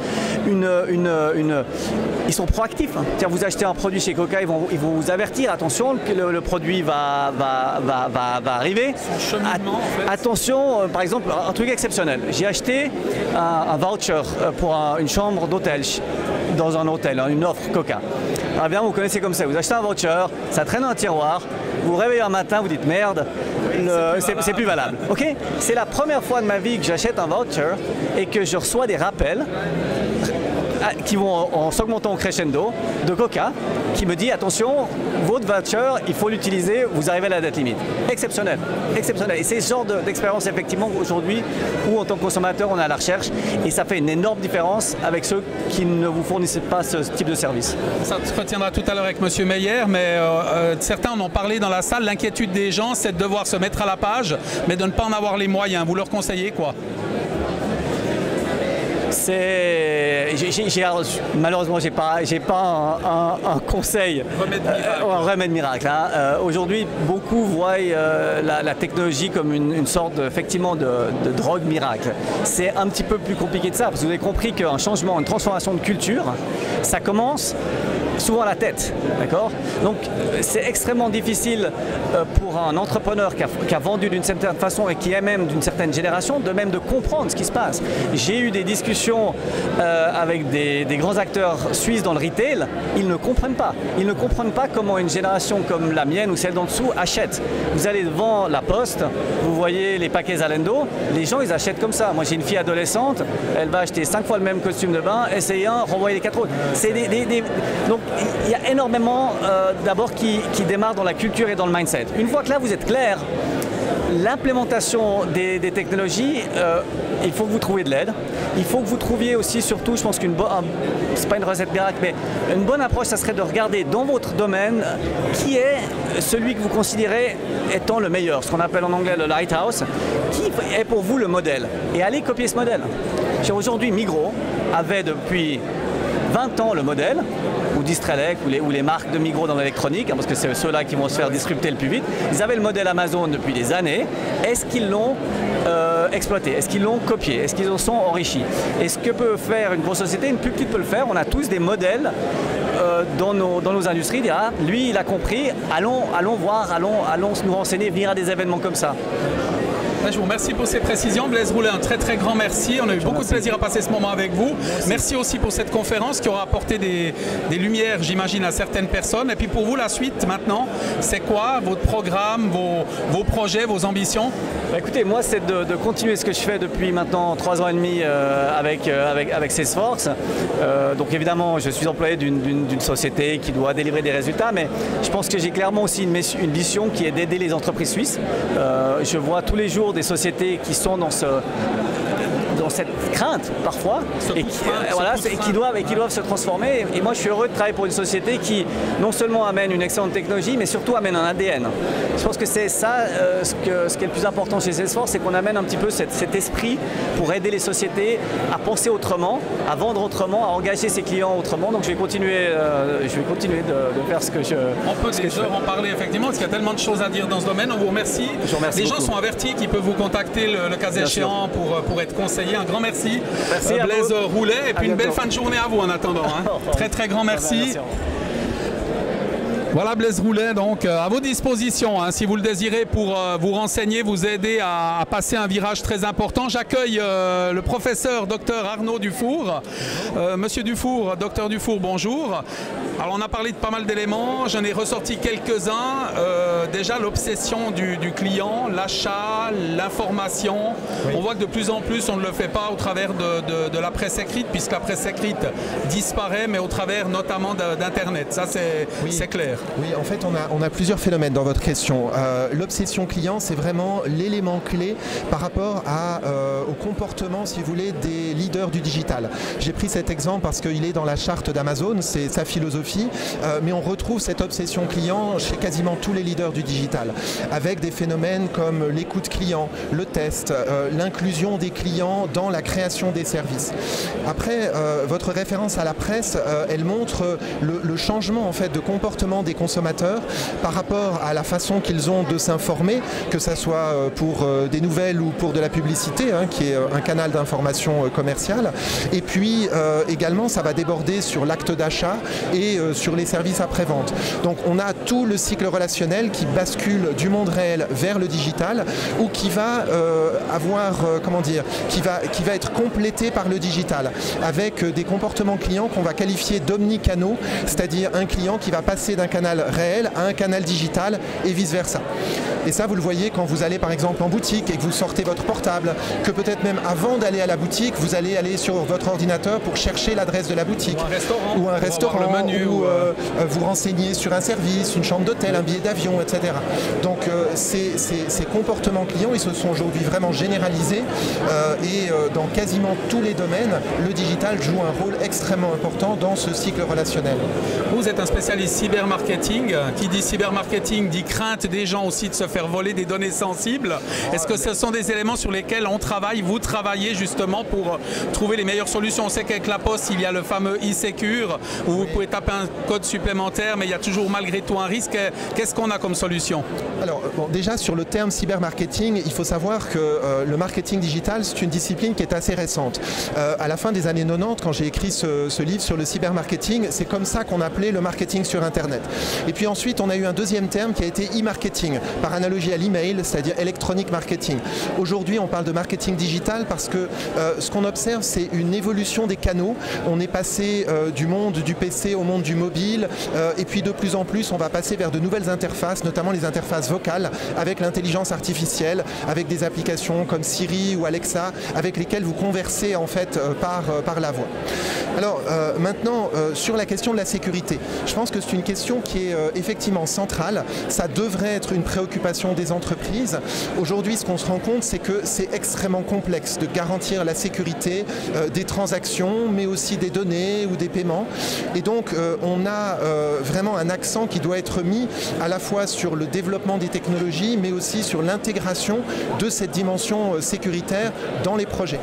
ils sont proactifs. Hein. Tiens, vous achetez un produit chez Coca, ils vont vous avertir, attention, que le produit va arriver. Son cheminement, en fait. Attention, par exemple, un truc exceptionnel. J'ai acheté un voucher pour une chambre d'hôtel dans un hôtel, une offre Coca. Alors bien, vous connaissez comme ça, vous achetez un voucher, ça traîne dans un tiroir, vous vous réveillez un matin, vous dites merde, c'est plus valable. Okay, c'est la première fois de ma vie que j'achète un voucher et que je reçois des rappels qui vont en s'augmentant au crescendo de Coca qui me dit attention, votre voucher, il faut l'utiliser, vous arrivez à la date limite. Exceptionnel, exceptionnel. Et c'est ce genre d'expérience effectivement aujourd'hui où en tant que consommateur on est à la recherche et ça fait une énorme différence avec ceux qui ne vous fournissent pas ce type de service. Ça se retiendra tout à l'heure avec M. Meyer, mais certains en ont parlé dans la salle. L'inquiétude des gens, c'est de devoir se mettre à la page, mais de ne pas en avoir les moyens. Vous leur conseillez quoi? Malheureusement, j'ai pas un conseil, un remède miracle. Hein. Aujourd'hui, beaucoup voient la technologie comme une sorte effectivement de drogue miracle. C'est un petit peu plus compliqué que ça, parce que vous avez compris qu'un changement, une transformation de culture, ça commence souvent à la tête, d'accord? Donc c'est extrêmement difficile pour un entrepreneur qui a vendu d'une certaine façon et qui est même d'une certaine génération, de même de comprendre ce qui se passe. J'ai eu des discussions avec des grands acteurs suisses dans le retail, ils ne comprennent pas. Ils ne comprennent pas comment une génération comme la mienne ou celle d'en dessous achète. Vous allez devant la poste, vous voyez les paquets Zalando, les gens ils achètent comme ça. Moi j'ai une fille adolescente, elle va acheter 5 fois le même costume de bain, essayer un, renvoyer les 4 autres. C'est donc il y a énormément d'abord qui démarre dans la culture et dans le mindset. Une fois que là vous êtes clair, l'implémentation des technologies, il faut que vous trouviez de l'aide. Il faut que vous trouviez aussi, surtout, je pense c'est pas une recette miracle, mais une bonne approche, ça serait de regarder dans votre domaine qui est celui que vous considérez étant le meilleur, ce qu'on appelle en anglais le lighthouse, qui est pour vous le modèle. Et allez copier ce modèle. Aujourd'hui, Migros avait depuis 20 ans le modèle, ou Distrelec, ou les marques de Migros dans l'électronique, hein, parce que c'est ceux-là qui vont se faire disrupter le plus vite. Ils avaient le modèle Amazon depuis des années. Est-ce qu'ils l'ont exploité? Est-ce qu'ils l'ont copié? Est-ce qu'ils en sont enrichis? Et ce que peut faire une grosse société, une plus petite peut le faire. On a tous des modèles dans nos industries. Dire, ah, lui, il a compris, allons voir, allons nous renseigner, venir à des événements comme ça. Je vous remercie pour ces précisions. Blaise Roulet, un très très grand merci. On a eu beaucoup de plaisir à passer ce moment avec vous. Merci aussi pour cette conférence qui aura apporté des lumières, j'imagine, à certaines personnes. Et puis pour vous, la suite maintenant, c'est quoi votre programme, vos projets, vos ambitions? Écoutez, moi, c'est de continuer ce que je fais depuis maintenant 3 ans et demi avec Salesforce. Donc évidemment, je suis employé d'une société qui doit délivrer des résultats, mais je pense que j'ai clairement aussi une mission qui est d'aider les entreprises suisses. Je vois tous les jours des sociétés qui sont dans cette crainte parfois et qui doivent se transformer. Et moi je suis heureux de travailler pour une société qui non seulement amène une excellente technologie mais surtout amène un ADN. Je pense que c'est ça ce qui est le plus important chez Salesforce, c'est qu'on amène un petit peu cet esprit pour aider les sociétés à penser autrement, à vendre autrement, à engager ses clients autrement. Donc je vais continuer de faire ce que je On peut des heures en parler effectivement parce qu'il y a tellement de choses à dire dans ce domaine. On vous remercie. Les gens sont avertis qu'ils peuvent vous contacter le cas échéant pour être conseillés. Un grand merci, Blaise Roulet, et puis une belle fin de journée à vous en attendant. Hein. Très très grand merci. Voilà Blaise Roulet, donc à vos dispositions, hein, si vous le désirez, pour vous renseigner, vous aider à passer un virage très important. J'accueille le professeur Dr Arnaud Dufour. Monsieur Dufour, Dr Dufour, bonjour. Alors on a parlé de pas mal d'éléments, j'en ai ressorti quelques-uns. Déjà l'obsession du client, l'achat, l'information. Oui. On voit que de plus en plus on ne le fait pas au travers de la presse écrite, puisque la presse écrite disparaît, mais au travers notamment d'Internet. Ça c'est clair. Oui, en fait, on a plusieurs phénomènes dans votre question. L'obsession client, c'est vraiment l'élément clé par rapport au comportement, si vous voulez, des leaders du digital. J'ai pris cet exemple parce qu'il est dans la charte d'Amazon, c'est sa philosophie, mais on retrouve cette obsession client chez quasiment tous les leaders du digital, avec des phénomènes comme l'écoute client, le test, l'inclusion des clients dans la création des services. Après, votre référence à la presse, elle montre le changement en fait de comportement des consommateurs par rapport à la façon qu'ils ont de s'informer, que ce soit pour des nouvelles ou pour de la publicité, qui est un canal d'information commerciale. Et puis également, ça va déborder sur l'acte d'achat et sur les services après-vente. Donc on a tout le cycle relationnel qui bascule du monde réel vers le digital ou qui va qui va être complété par le digital avec des comportements clients qu'on va qualifier d'omnicanaux, c'est-à-dire un client qui va passer d'un canal réel à un canal digital et vice-versa. Et ça, vous le voyez quand vous allez par exemple en boutique et que vous sortez votre portable, que peut-être même avant d'aller à la boutique, vous allez aller sur votre ordinateur pour chercher l'adresse de la boutique. Ou un restaurant, le menu, ou vous renseigner sur un service, une chambre d'hôtel, un billet d'avion, etc. Donc ces comportements clients, ils se sont aujourd'hui vraiment généralisés et dans quasiment tous les domaines, le digital joue un rôle extrêmement important dans ce cycle relationnel. Vous êtes un spécialiste cybermarketing. Qui dit cybermarketing dit crainte des gens aussi de se faire voler des données sensibles. Est-ce que ce sont des éléments sur lesquels on travaille, vous travaillez justement pour trouver les meilleures solutions? On sait qu'avec la Poste, il y a le fameux e-Secure où vous pouvez taper un code supplémentaire, mais il y a toujours malgré tout un risque. Qu'est-ce qu'on a comme solution? Alors, déjà sur le terme cybermarketing, il faut savoir que le marketing digital, c'est une discipline qui est assez récente. À la fin des années 90, quand j'ai écrit ce livre sur le cybermarketing, c'est comme ça qu'on appelait le marketing sur Internet. Et puis ensuite, on a eu un deuxième terme qui a été e-marketing, par analogie à l'email, c'est-à-dire electronic marketing. Aujourd'hui, on parle de marketing digital parce que ce qu'on observe, c'est une évolution des canaux. On est passé du monde du PC au monde du mobile, et puis de plus en plus, on va passer vers de nouvelles interfaces, notamment les interfaces vocales, avec l'intelligence artificielle, avec des applications comme Siri ou Alexa, avec lesquelles vous conversez en fait par la voix. Alors maintenant, sur la question de la sécurité, je pense que c'est une question qui est effectivement centrale. Ça devrait être une préoccupation des entreprises. Aujourd'hui, ce qu'on se rend compte, c'est que c'est extrêmement complexe de garantir la sécurité des transactions, mais aussi des données ou des paiements. Et donc, on a vraiment un accent qui doit être mis à la fois sur le développement des technologies, mais aussi sur l'intégration de cette dimension sécuritaire dans les projets.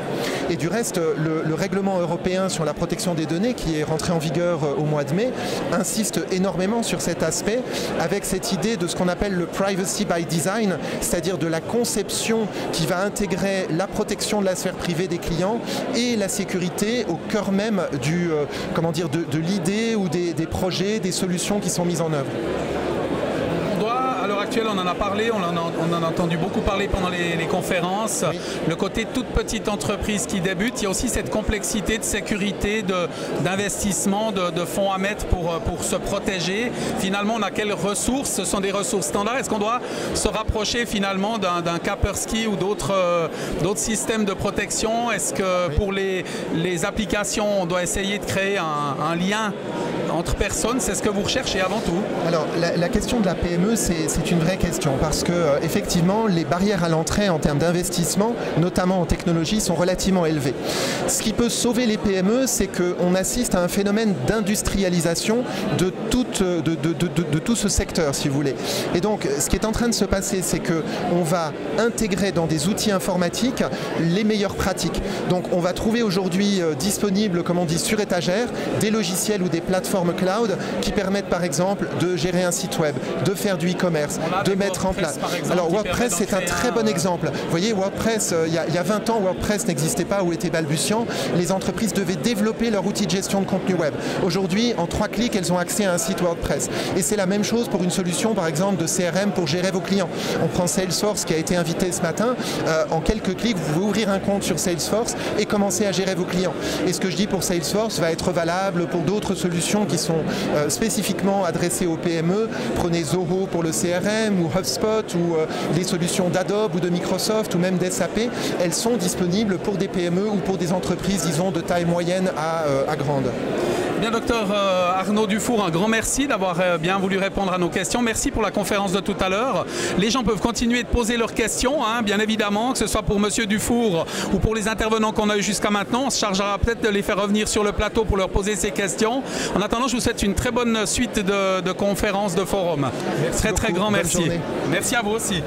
Et du reste, le règlement européen sur la protection des données, qui est rentré en vigueur au mois de mai, insiste énormément sur cet aspect, avec cette idée de ce qu'on appelle le privacy by design, c'est-à-dire de la conception qui va intégrer la protection de la sphère privée des clients et la sécurité au cœur même de l'idée ou des projets, des solutions qui sont mises en œuvre. On en a parlé, on en a entendu beaucoup parler pendant les conférences. Oui. Le côté toute petite entreprise qui débute, il y a aussi cette complexité de sécurité, d'investissement, de fonds à mettre pour se protéger. Finalement, on a quelles ressources? Ce sont des ressources standards. Est-ce qu'on doit se rapprocher finalement d'un Kaspersky ou d'autres systèmes de protection? Est-ce que pour les applications, on doit essayer de créer un lien entre personnes? C'est ce que vous recherchez avant tout? Alors, la question de la PME, c'est une vraie question parce que effectivement les barrières à l'entrée en termes d'investissement, notamment en technologie, sont relativement élevées. Ce qui peut sauver les PME, c'est qu'on assiste à un phénomène d'industrialisation de tout ce secteur, si vous voulez. Et donc ce qui est en train de se passer, c'est qu'on va intégrer dans des outils informatiques les meilleures pratiques. Donc on va trouver aujourd'hui disponibles, comme on dit, sur étagère, des logiciels ou des plateformes cloud qui permettent par exemple de gérer un site web, de faire du e-commerce, de mettre en place. Alors WordPress, c'est un très bon exemple. Vous voyez, WordPress, il y a 20 ans, WordPress n'existait pas ou était balbutiant. Les entreprises devaient développer leur outil de gestion de contenu web. Aujourd'hui, en 3 clics, elles ont accès à un site WordPress. Et c'est la même chose pour une solution, par exemple, de CRM pour gérer vos clients. On prend Salesforce qui a été invité ce matin. En quelques clics, vous pouvez ouvrir un compte sur Salesforce et commencer à gérer vos clients. Et ce que je dis pour Salesforce va être valable pour d'autres solutions qui sont spécifiquement adressées aux PME. Prenez Zoho pour le CRM, ou HubSpot, ou des solutions d'Adobe ou de Microsoft ou même d'SAP, elles sont disponibles pour des PME ou pour des entreprises, disons, de taille moyenne à grande. Bien, docteur Arnaud Dufour, un grand merci d'avoir bien voulu répondre à nos questions. Merci pour la conférence de tout à l'heure. Les gens peuvent continuer de poser leurs questions, hein, bien évidemment, que ce soit pour monsieur Dufour ou pour les intervenants qu'on a eu jusqu'à maintenant. On se chargera peut-être de les faire revenir sur le plateau pour leur poser ces questions. En attendant, je vous souhaite une très bonne suite de conférences, de forums. Très grand merci. Merci à vous aussi.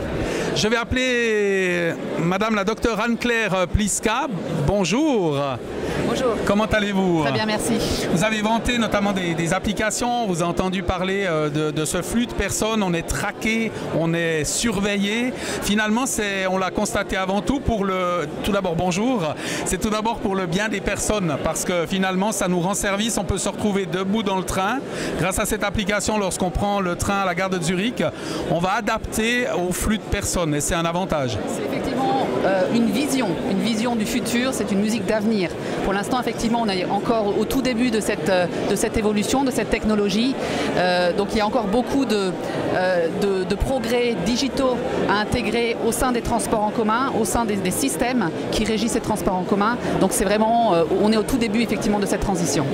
Je vais appeler madame la docteure Anne-Claire Pliska. Bonjour. Bonjour. Comment allez-vous? Très bien, merci. Vous avez inventé notamment des applications, vous avez entendu parler de ce flux de personnes, on est traqué, on est surveillé. Finalement, on l'a constaté avant tout tout d'abord bonjour, c'est tout d'abord pour le bien des personnes, parce que finalement ça nous rend service, on peut se retrouver debout dans le train. Grâce à cette application, lorsqu'on prend le train à la gare de Zurich, on va adapter au flux de personnes et c'est un avantage. C'est effectivement une vision du futur, c'est une musique d'avenir. Pour l'instant, effectivement, on est encore au tout début de cette évolution, de cette technologie. Donc il y a encore beaucoup de progrès digitaux à intégrer au sein des transports en commun, au sein des systèmes qui régissent ces transports en commun. Donc c'est vraiment, on est au tout début effectivement de cette transition.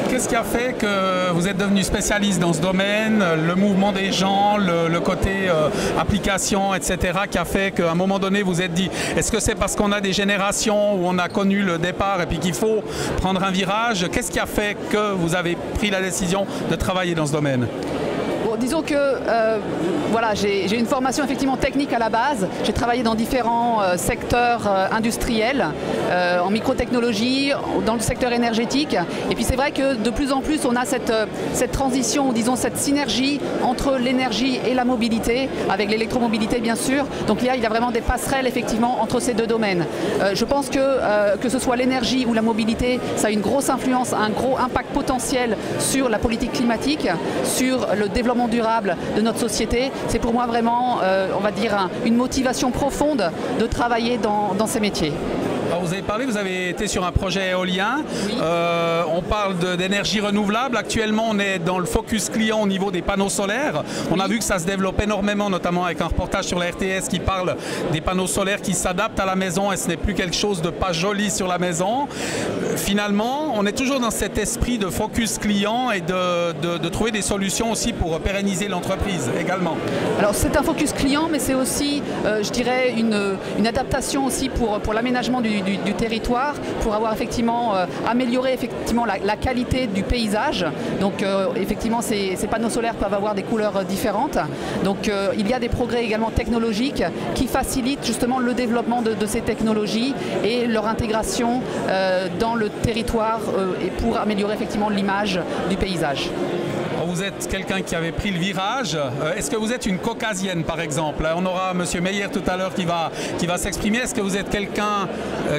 Qu'est-ce qui a fait que vous êtes devenu spécialiste dans ce domaine, le mouvement des gens, le côté application, etc., qui a fait qu'à un moment donné vous êtes dit, est-ce que c'est parce qu'on a des générations où on a connu le départ et puis qu'il faut prendre un virage? Qu'est-ce qui a fait que vous avez pris la décision de travailler dans ce domaine? Bon, disons que voilà, j'ai une formation effectivement technique à la base. J'ai travaillé dans différents secteurs industriels, en microtechnologie, dans le secteur énergétique. Et puis c'est vrai que de plus en plus on a cette transition, ou disons cette synergie entre l'énergie et la mobilité, avec l'électromobilité bien sûr. Donc il y a vraiment des passerelles effectivement entre ces deux domaines. Je pense que ce soit l'énergie ou la mobilité, ça a une grosse influence, un gros impact potentiel sur la politique climatique, sur le développement durable de notre société. C'est pour moi vraiment, on va dire, une motivation profonde de travailler dans ces métiers. Alors vous avez été sur un projet éolien, oui. On parle d'énergie renouvelable. Actuellement, on est dans le focus client au niveau des panneaux solaires. On a vu que ça se développe énormément, notamment avec un reportage sur la RTS qui parle des panneaux solaires qui s'adaptent à la maison et ce n'est plus quelque chose de pas joli sur la maison. Finalement, on est toujours dans cet esprit de focus client et de trouver des solutions aussi pour pérenniser l'entreprise également. Alors c'est un focus client, mais c'est aussi, je dirais, une adaptation aussi pour l'aménagement du territoire, pour avoir effectivement amélioré effectivement la qualité du paysage. Donc effectivement ces panneaux solaires peuvent avoir des couleurs différentes. Donc il y a des progrès également technologiques qui facilitent justement le développement de ces technologies et leur intégration dans le territoire et pour améliorer effectivement l'image du paysage. Vous êtes quelqu'un qui avait pris le virage. Est-ce que vous êtes une caucasienne par exemple? On aura M. Meyer tout à l'heure qui va s'exprimer. Est-ce que vous êtes quelqu'un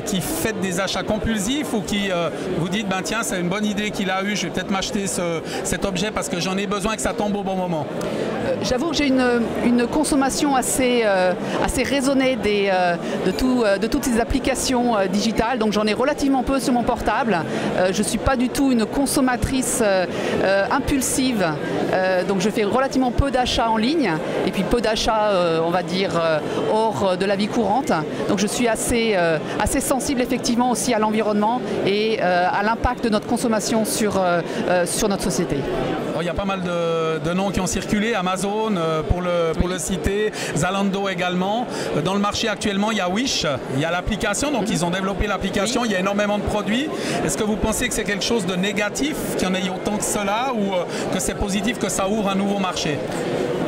qui fait des achats compulsifs ou qui vous dites ben tiens c'est une bonne idée qu'il a eue, je vais peut-être m'acheter cet objet parce que j'en ai besoin et que ça tombe au bon moment? J'avoue que j'ai une consommation assez raisonnée de toutes ces applications digitales, donc j'en ai relativement peu sur mon portable. Je ne suis pas du tout une consommatrice impulsive, donc je fais relativement peu d'achats en ligne et puis peu d'achats, on va dire, hors de la vie courante. Donc je suis assez sensible effectivement aussi à l'environnement et à l'impact de notre consommation sur notre société. Il y a pas mal de noms qui ont circulé, Amazon pour le citer, Zalando également. Dans le marché actuellement, il y a Wish, il y a l'application, donc ils ont développé l'application, il y a énormément de produits. Est-ce que vous pensez que c'est quelque chose de négatif qu'il y en ait autant que cela ou que c'est positif que ça ouvre un nouveau marché?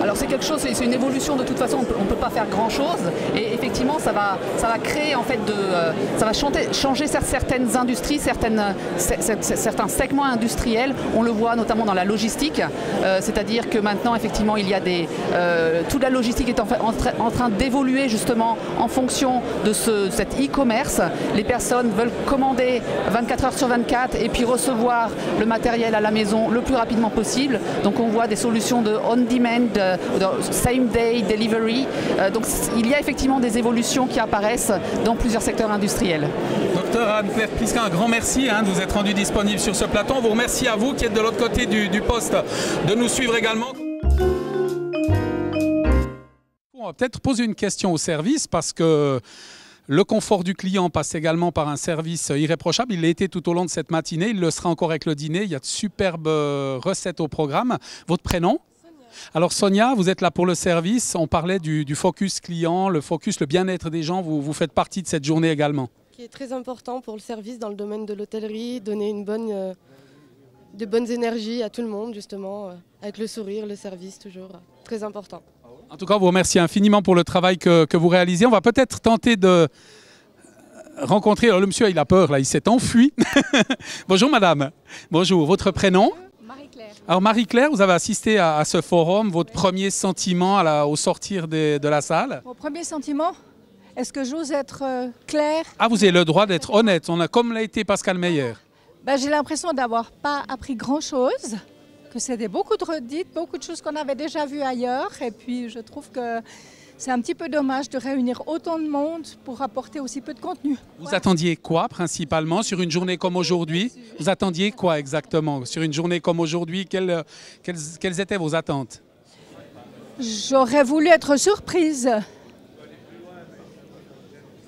Alors c'est quelque chose, c'est une évolution de toute façon, on ne peut pas faire grand chose et effectivement ça va créer en fait ça va changer certaines industries, certains segments industriels, on le voit notamment dans la logistique, c'est-à-dire que maintenant effectivement il y a toute la logistique est en train d'évoluer justement en fonction de cet e-commerce. Les personnes veulent commander 24 heures sur 24 et puis recevoir le matériel à la maison le plus rapidement possible, donc on voit des solutions de on-demand, same day delivery. Donc il y a effectivement des évolutions qui apparaissent dans plusieurs secteurs industriels. Docteur Anne-Claire Pliska, un grand merci de vous être rendu disponible sur ce plateau. On vous remercie à vous qui êtes de l'autre côté du poste de nous suivre également. On va peut-être poser une question au service parce que Le confort du client passe également par un service irréprochable. Il l'a été tout au long de cette matinée. Il le sera encore avec le dîner. Il y a de superbes recettes au programme. Votre prénom ? Alors Sonia, vous êtes là pour le service. On parlait du focus client, le focus, le bien-être des gens. Vous faites partie de cette journée également. Qui est très important pour le service dans le domaine de l'hôtellerie, donner de bonnes énergies à tout le monde justement, avec le sourire, le service toujours, très important. En tout cas, vous remercie infiniment pour le travail que vous réalisez. On va peut-être tenter de rencontrer... Alors le monsieur, il a peur, là, il s'est enfui. Bonjour madame. Bonjour, votre prénom ? Marie-Claire. Alors Marie-Claire, vous avez assisté à ce forum. Votre premier sentiment au sortir de la salle ? Mon premier sentiment, est-ce que j'ose être claire ? Ah, vous avez le droit d'être honnête, comme l'a été Pascal Meyer. J'ai l'impression d'avoir pas appris grand-chose, que c'était beaucoup de redites, beaucoup de choses qu'on avait déjà vues ailleurs. Et puis je trouve que c'est un petit peu dommage de réunir autant de monde pour apporter aussi peu de contenu. Vous attendiez quoi principalement sur une journée comme aujourd'hui ? Vous attendiez quoi exactement sur une journée comme aujourd'hui ? Quelles étaient vos attentes ? J'aurais voulu être surprise.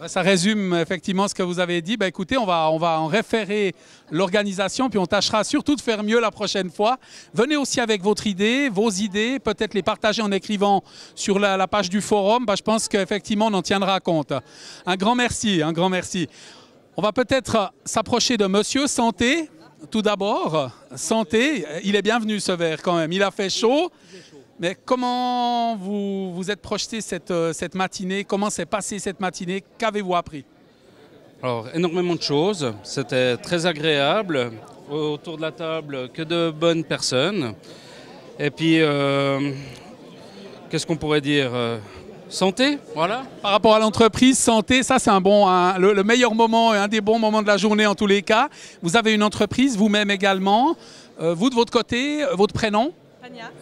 Ça résume effectivement ce que vous avez dit. Écoutez, on va en référer l'organisation, puis on tâchera surtout de faire mieux la prochaine fois. Venez aussi avec votre idée, vos idées, peut-être les partager en écrivant sur la page du forum. Je pense qu'effectivement, on en tiendra compte. Un grand merci, un grand merci. On va peut-être s'approcher de Monsieur Santé. Tout d'abord, Santé, il est bienvenu ce verre quand même. Il a fait chaud. Mais comment vous êtes projeté cette matinée? Comment s'est passée cette matinée? Qu'avez-vous appris? Alors, énormément de choses. C'était très agréable. Autour de la table, que de bonnes personnes. Et puis, qu'est-ce qu'on pourrait dire? Santé, voilà. Par rapport à l'entreprise, santé, ça c'est le meilleur moment et un des bons moments de la journée en tous les cas. Vous avez une entreprise, vous-même également. Vous de votre côté, votre prénom?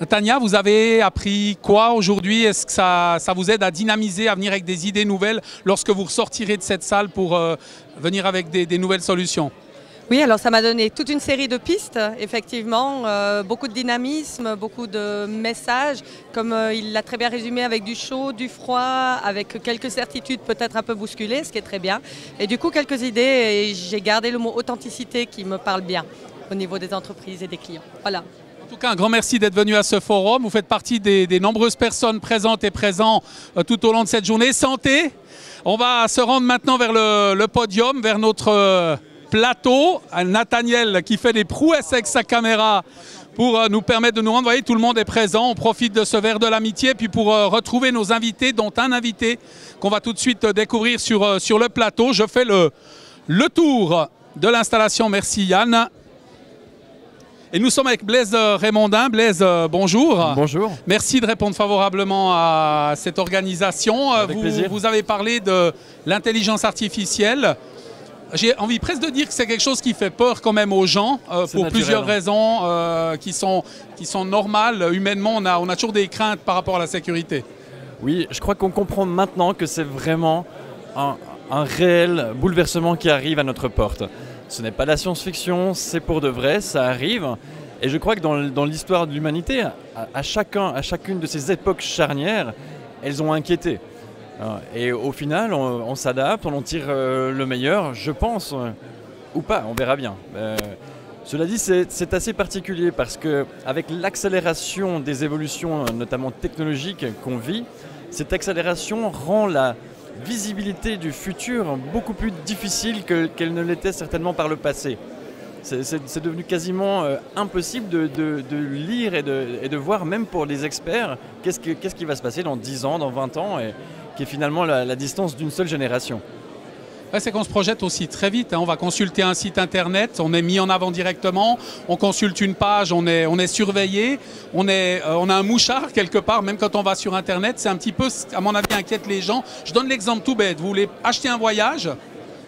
Tania, vous avez appris quoi aujourd'hui? Est-ce que ça vous aide à dynamiser, à venir avec des idées nouvelles lorsque vous ressortirez de cette salle pour venir avec des nouvelles solutions? Oui, alors ça m'a donné toute une série de pistes, effectivement, beaucoup de dynamisme, beaucoup de messages, comme il l'a très bien résumé, avec du chaud, du froid, avec quelques certitudes peut-être un peu bousculées, ce qui est très bien. Et du coup, quelques idées, et j'ai gardé le mot authenticité qui me parle bien au niveau des entreprises et des clients. Voilà. En tout cas, un grand merci d'être venu à ce forum. Vous faites partie des nombreuses personnes présentes et présents tout au long de cette journée. Santé. On va se rendre maintenant vers le podium, vers notre plateau. Nathaniel qui fait des prouesses avec sa caméra pour nous permettre de nous rendre. Vous voyez, tout le monde est présent. On profite de ce verre de l'amitié. Puis pour retrouver nos invités, dont un invité qu'on va tout de suite découvrir sur le plateau. Je fais le tour de l'installation. Merci Yann. Et nous sommes avec Blaise Raymondin. Blaise, bonjour. Bonjour. Merci de répondre favorablement à cette organisation. Avec plaisir. Vous avez parlé de l'intelligence artificielle. J'ai envie presque de dire que c'est quelque chose qui fait peur quand même aux gens, pour plusieurs raisons qui sont normales. Humainement, on a toujours des craintes par rapport à la sécurité. Oui, je crois qu'on comprend maintenant que c'est vraiment un réel bouleversement qui arrive à notre porte. Ce n'est pas de la science-fiction, c'est pour de vrai, ça arrive. Et je crois que dans l'histoire de l'humanité, à chacune de ces époques charnières, elles ont inquiété. Et au final, on s'adapte, on en tire le meilleur, je pense, ou pas, on verra bien. Cela dit, c'est assez particulier parce qu'avec l'accélération des évolutions, notamment technologiques qu'on vit, cette accélération rend la visibilité du futur beaucoup plus difficile qu'elle ne l'était certainement par le passé. C'est devenu quasiment impossible de lire et de voir, même pour les experts, qu'est-ce qui va se passer dans 10 ans, dans 20 ans, et qui est finalement la distance d'une seule génération. Ouais, c'est qu'on se projette aussi très vite. On va consulter un site internet, on est mis en avant directement, on consulte une page, on est surveillé, on a un mouchard quelque part, même quand on va sur internet. C'est un petit peu, à mon avis, inquiète les gens. Je donne l'exemple tout bête. Vous voulez acheter un voyage,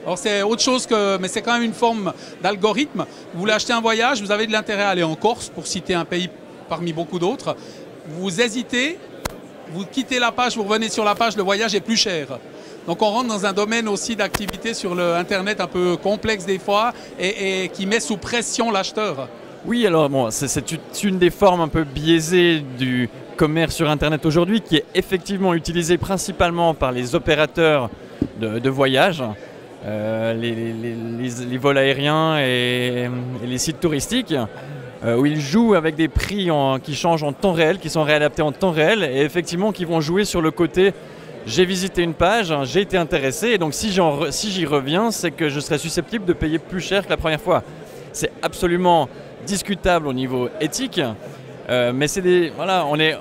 alors c'est autre chose mais c'est quand même une forme d'algorithme. Vous voulez acheter un voyage, vous avez de l'intérêt à aller en Corse, pour citer un pays parmi beaucoup d'autres. Vous hésitez, vous quittez la page, vous revenez sur la page, le voyage est plus cher. Donc on rentre dans un domaine aussi d'activité sur l'Internet un peu complexe des fois et qui met sous pression l'acheteur. Oui, alors bon, c'est une des formes un peu biaisées du commerce sur Internet aujourd'hui, qui est effectivement utilisée principalement par les opérateurs de voyage, les vols aériens et les sites touristiques, où ils jouent avec des prix qui changent en temps réel, qui sont réadaptés en temps réel, et effectivement qui vont jouer sur le côté j'ai visité une page, j'ai été intéressé, et donc si j'y reviens, c'est que je serais susceptible de payer plus cher que la première fois. C'est absolument discutable au niveau éthique, mais voilà, on est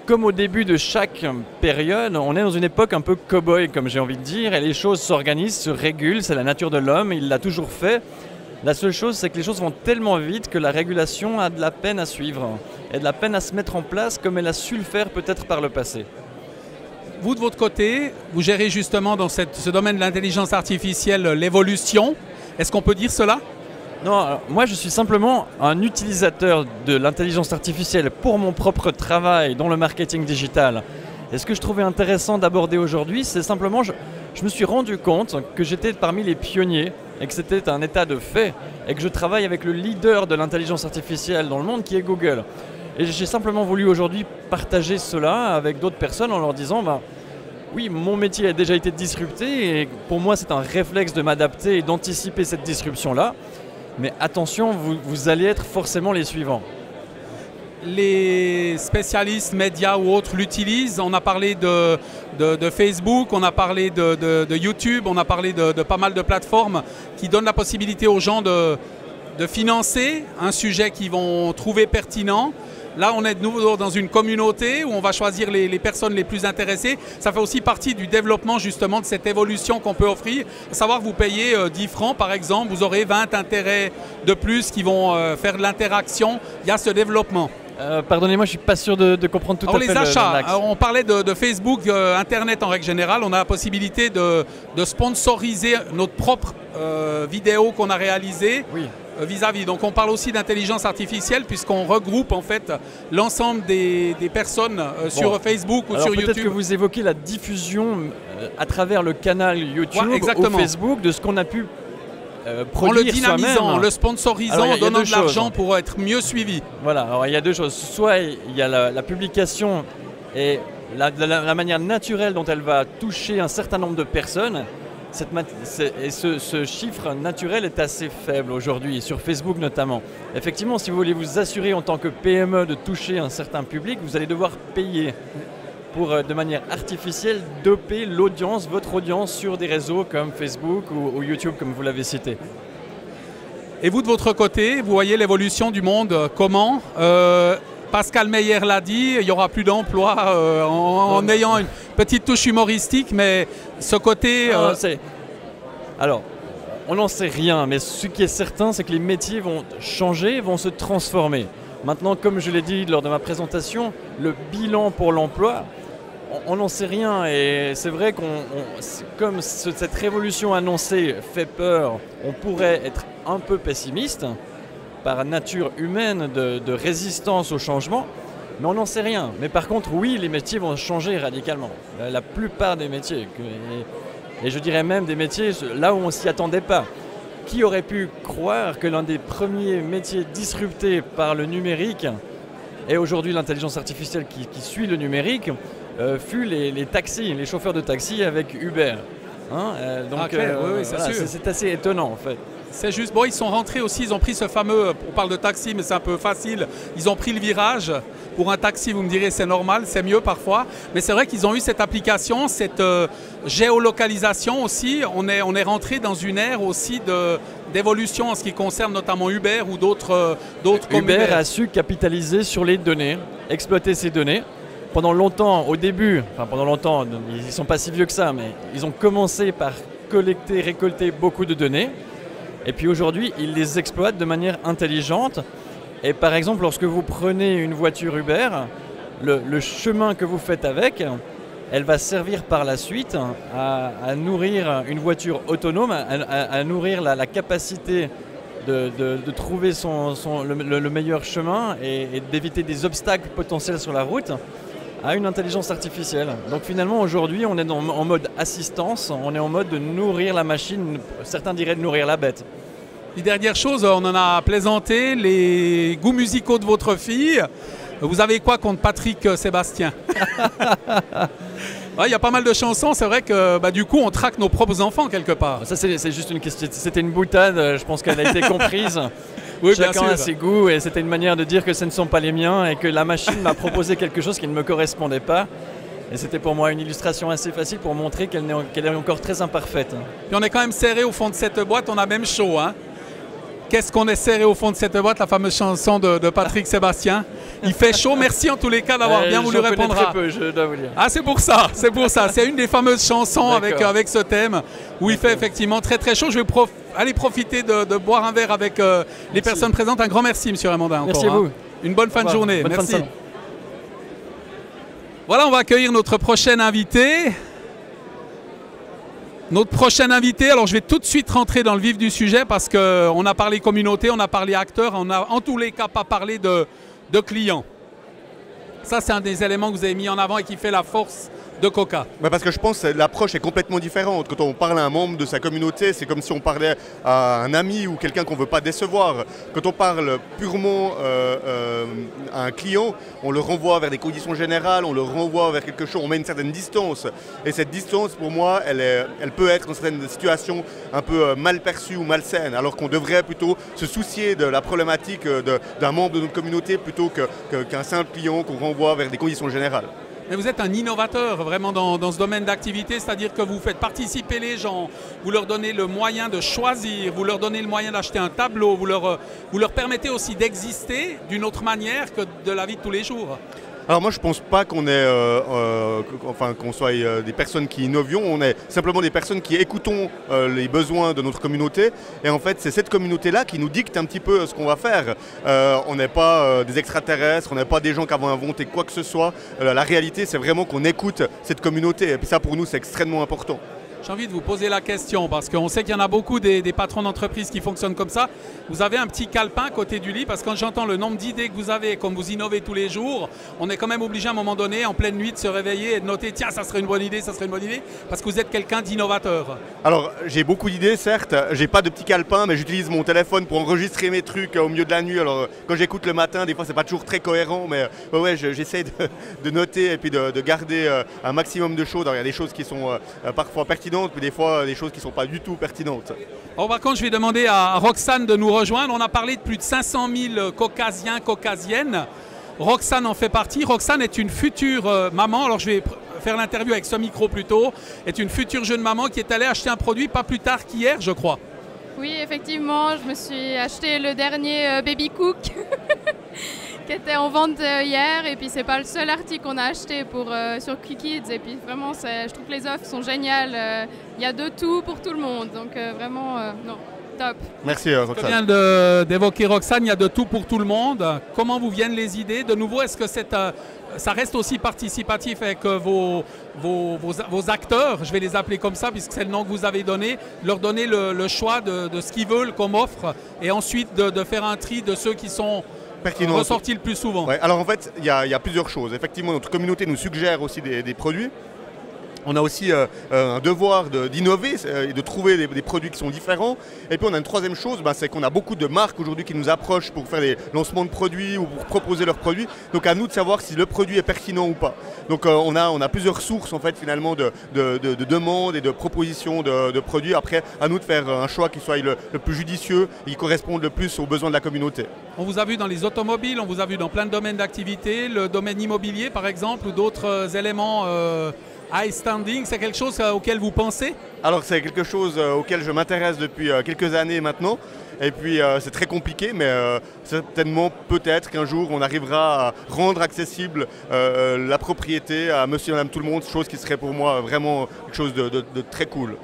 comme au début de chaque période, on est dans une époque un peu cow-boy, comme j'ai envie de dire, et les choses s'organisent, se régulent, c'est la nature de l'homme, il l'a toujours fait. La seule chose, c'est que les choses vont tellement vite que la régulation a de la peine à suivre, et de la peine à se mettre en place comme elle a su le faire peut-être par le passé. Vous, de votre côté, vous gérez justement dans ce domaine de l'intelligence artificielle l'évolution. Est-ce qu'on peut dire cela ? Non, alors, moi je suis simplement un utilisateur de l'intelligence artificielle pour mon propre travail dans le marketing digital. Et ce que je trouvais intéressant d'aborder aujourd'hui, c'est simplement, je me suis rendu compte que j'étais parmi les pionniers et que c'était un état de fait et que je travaille avec le leader de l'intelligence artificielle dans le monde qui est Google. Et j'ai simplement voulu aujourd'hui partager cela avec d'autres personnes en leur disant oui, mon métier a déjà été disrupté et pour moi c'est un réflexe de m'adapter et d'anticiper cette disruption-là. Mais attention, vous allez être forcément les suivants. Les spécialistes médias ou autres l'utilisent. On a parlé de Facebook, on a parlé de YouTube, on a parlé de pas mal de plateformes qui donnent la possibilité aux gens de financer un sujet qu'ils vont trouver pertinent. Là, on est de nouveau dans une communauté où on va choisir les personnes les plus intéressées. Ça fait aussi partie du développement justement de cette évolution qu'on peut offrir. À savoir, vous payez 10 francs par exemple, vous aurez 20 intérêts de plus qui vont faire de l'interaction. Il y a ce développement. Pardonnez-moi, je ne suis pas sûr de comprendre tout à fait les achats, l'axe. on parlait de Facebook, Internet en règle générale. On a la possibilité de sponsoriser notre propre vidéo qu'on a réalisée. Oui. Vis-à-vis. Donc on parle aussi d'intelligence artificielle puisqu'on regroupe en fait l'ensemble des personnes sur Facebook ou sur YouTube. Peut-être que vous évoquez la diffusion à travers le canal YouTube ou Facebook de ce qu'on a pu produire. En le dynamisant, en le sponsorisant, en donnant de l'argent pour être mieux suivi. Voilà, alors il y a deux choses. Soit il y a la publication et la manière naturelle dont elle va toucher un certain nombre de personnes. Ce chiffre naturel est assez faible aujourd'hui, sur Facebook notamment. Effectivement, si vous voulez vous assurer en tant que PME de toucher un certain public, vous allez devoir payer pour, de manière artificielle, doper l'audience, votre audience sur des réseaux comme Facebook ou YouTube, comme vous l'avez cité. Et vous, de votre côté, vous voyez l'évolution du monde comment Pascal Meyer l'a dit, il n'y aura plus d'emploi en ayant une petite touche humoristique, mais ce côté... Alors, on n'en sait rien, mais ce qui est certain, c'est que les métiers vont changer, vont se transformer. Maintenant, comme je l'ai dit lors de ma présentation, le bilan pour l'emploi, on n'en sait rien. Et c'est vrai comme cette révolution annoncée fait peur, on pourrait être un peu pessimiste par nature humaine de résistance au changement, mais on n'en sait rien. Mais par contre, oui, les métiers vont changer radicalement. La plupart des métiers, et je dirais même des métiers là où on ne s'y attendait pas. Qui aurait pu croire que l'un des premiers métiers disruptés par le numérique, et aujourd'hui l'intelligence artificielle qui suit le numérique, fut les taxis, les chauffeurs de taxi avec Uber. C'est assez étonnant en fait. C'est juste, bon, ils sont rentrés aussi, ils ont pris ce fameux, on parle de taxi mais c'est un peu facile, ils ont pris le virage. Pour un taxi, vous me direz c'est normal, c'est mieux parfois, mais c'est vrai qu'ils ont eu cette application, cette géolocalisation aussi. On est rentré dans une ère aussi d'évolution en ce qui concerne notamment Uber ou d'autres comme Uber a su capitaliser sur les données, exploiter ces données. Pendant longtemps, au début, ils ne sont pas si vieux que ça, mais ils ont commencé par récolter beaucoup de données. Et puis aujourd'hui, ils les exploitent de manière intelligente. Et par exemple, lorsque vous prenez une voiture Uber, le chemin que vous faites avec, elle va servir par la suite à nourrir une voiture autonome, à nourrir la capacité de trouver le meilleur chemin et d'éviter des obstacles potentiels sur la route à une intelligence artificielle. Donc finalement, aujourd'hui, on est en mode assistance, on est en mode de nourrir la machine, certains diraient de nourrir la bête. Et dernière chose, on en a plaisanté, les goûts musicaux de votre fille. Vous avez quoi contre Patrick Sébastien? Ouais, il y a pas mal de chansons, c'est vrai que du coup on traque nos propres enfants quelque part. Ça c'est juste une question, c'était une boutade, je pense qu'elle a été comprise. Oui, bien Chacun sûr. a ses goûts et c'était une manière de dire que ce ne sont pas les miens et que la machine m'a proposé quelque chose qui ne me correspondait pas. Et c'était pour moi une illustration assez facile pour montrer qu'elle est encore très imparfaite. Puis on est quand même serré au fond de cette boîte, on a même chaud. Hein. Qu'est-ce qu'on est serré au fond de cette boîte, la fameuse chanson de Patrick Sébastien. Il fait chaud, merci en tous les cas d'avoir bien voulu répondre très peu, je dois vous dire. Ah c'est pour ça, c'est pour ça. C'est une des fameuses chansons avec ce thème où il fait effectivement très très chaud. Je vais aller profiter de boire un verre avec les personnes présentes. Un grand merci monsieur Raymondin. Merci à vous. Une bonne fin de journée, bonne merci. fin de Voilà, on va accueillir notre prochain invité. Notre prochain invité, alors je vais tout de suite rentrer dans le vif du sujet parce qu'on a parlé communauté, on a parlé acteurs, on a en tous les cas pas parlé de clients. Ça c'est un des éléments que vous avez mis en avant et qui fait la force de Coca. Parce que je pense que l'approche est complètement différente. Quand on parle à un membre de sa communauté, c'est comme si on parlait à un ami ou quelqu'un qu'on ne veut pas décevoir. Quand on parle purement à un client, on le renvoie vers des conditions générales, on le renvoie vers quelque chose, on met une certaine distance. Et cette distance, pour moi, elle peut être dans certaines situations un peu mal perçue ou malsaine, alors qu'on devrait plutôt se soucier de la problématique d'un membre de notre communauté plutôt qu'un simple client qu'on renvoie vers des conditions générales. Mais vous êtes un innovateur vraiment dans ce domaine d'activité, c'est-à-dire que vous faites participer les gens, vous leur donnez le moyen de choisir, vous leur donnez le moyen d'acheter un tableau, vous leur permettez aussi d'exister d'une autre manière que de la vie de tous les jours. Alors moi je ne pense pas qu'on qu'on soit des personnes qui innovions, on est simplement des personnes qui écoutons les besoins de notre communauté et en fait c'est cette communauté-là qui nous dicte un petit peu ce qu'on va faire. On n'est pas des extraterrestres, on n'est pas des gens qui avons inventé quoi que ce soit. La réalité c'est vraiment qu'on écoute cette communauté et puis ça pour nous c'est extrêmement important. J'ai envie de vous poser la question parce qu'on sait qu'il y en a beaucoup des patrons d'entreprise qui fonctionnent comme ça. Vous avez un petit calepin à côté du lit parce que quand j'entends le nombre d'idées que vous avez, comme vous innovez tous les jours, on est quand même obligé à un moment donné, en pleine nuit, de se réveiller et de noter tiens, ça serait une bonne idée, ça serait une bonne idée, parce que vous êtes quelqu'un d'innovateur. Alors j'ai beaucoup d'idées certes, j'ai pas de petit calepin mais j'utilise mon téléphone pour enregistrer mes trucs au milieu de la nuit. Alors quand j'écoute le matin, des fois c'est pas toujours très cohérent mais ouais, j'essaie de noter et puis de garder un maximum de choses. Alors, il y a des choses qui sont parfois pertinentes puis des fois des choses qui ne sont pas du tout pertinentes. Alors, par contre, je vais demander à Roxane de nous rejoindre. On a parlé de plus de 500 000 caucasiens, caucasiennes. Roxane en fait partie. Roxane est une future maman. Alors, je vais faire l'interview avec ce micro plutôt. Est une future jeune maman qui est allée acheter un produit pas plus tard qu'hier, je crois. Oui, effectivement, je me suis acheté le dernier Baby Cook qui était en vente hier et puis c'est pas le seul article qu'on a acheté sur QuickKids et puis vraiment je trouve que les offres sont géniales, il y a de tout pour tout le monde donc vraiment non, top. Merci Roxane. Je viens d'évoquer Roxane, il y a de tout pour tout le monde. Comment vous viennent les idées? De nouveau, est-ce que ça reste aussi participatif avec vos acteurs, je vais les appeler comme ça puisque c'est le nom que vous avez donné, leur donner le choix de ce qu'ils veulent comme offre et ensuite de faire un tri de ceux qui sont ressortis le plus souvent. Ouais, alors en fait, il y a plusieurs choses. Effectivement, notre communauté nous suggère aussi des produits. On a aussi un devoir d'innover et de trouver des produits qui sont différents. Et puis on a une troisième chose, c'est qu'on a beaucoup de marques aujourd'hui qui nous approchent pour faire des lancements de produits ou pour proposer leurs produits. Donc à nous de savoir si le produit est pertinent ou pas. Donc on a plusieurs sources en fait finalement de demandes et de propositions de produits. Après à nous de faire un choix qui soit le plus judicieux et qui corresponde le plus aux besoins de la communauté. On vous a vu dans les automobiles, on vous a vu dans plein de domaines d'activité, le domaine immobilier par exemple ou d'autres éléments high standing, c'est quelque chose auquel vous pensez? Alors c'est quelque chose auquel je m'intéresse depuis quelques années maintenant. Et puis c'est très compliqué, mais certainement peut-être qu'un jour on arrivera à rendre accessible la propriété à monsieur et madame tout le monde, chose qui serait pour moi vraiment quelque chose de très cool.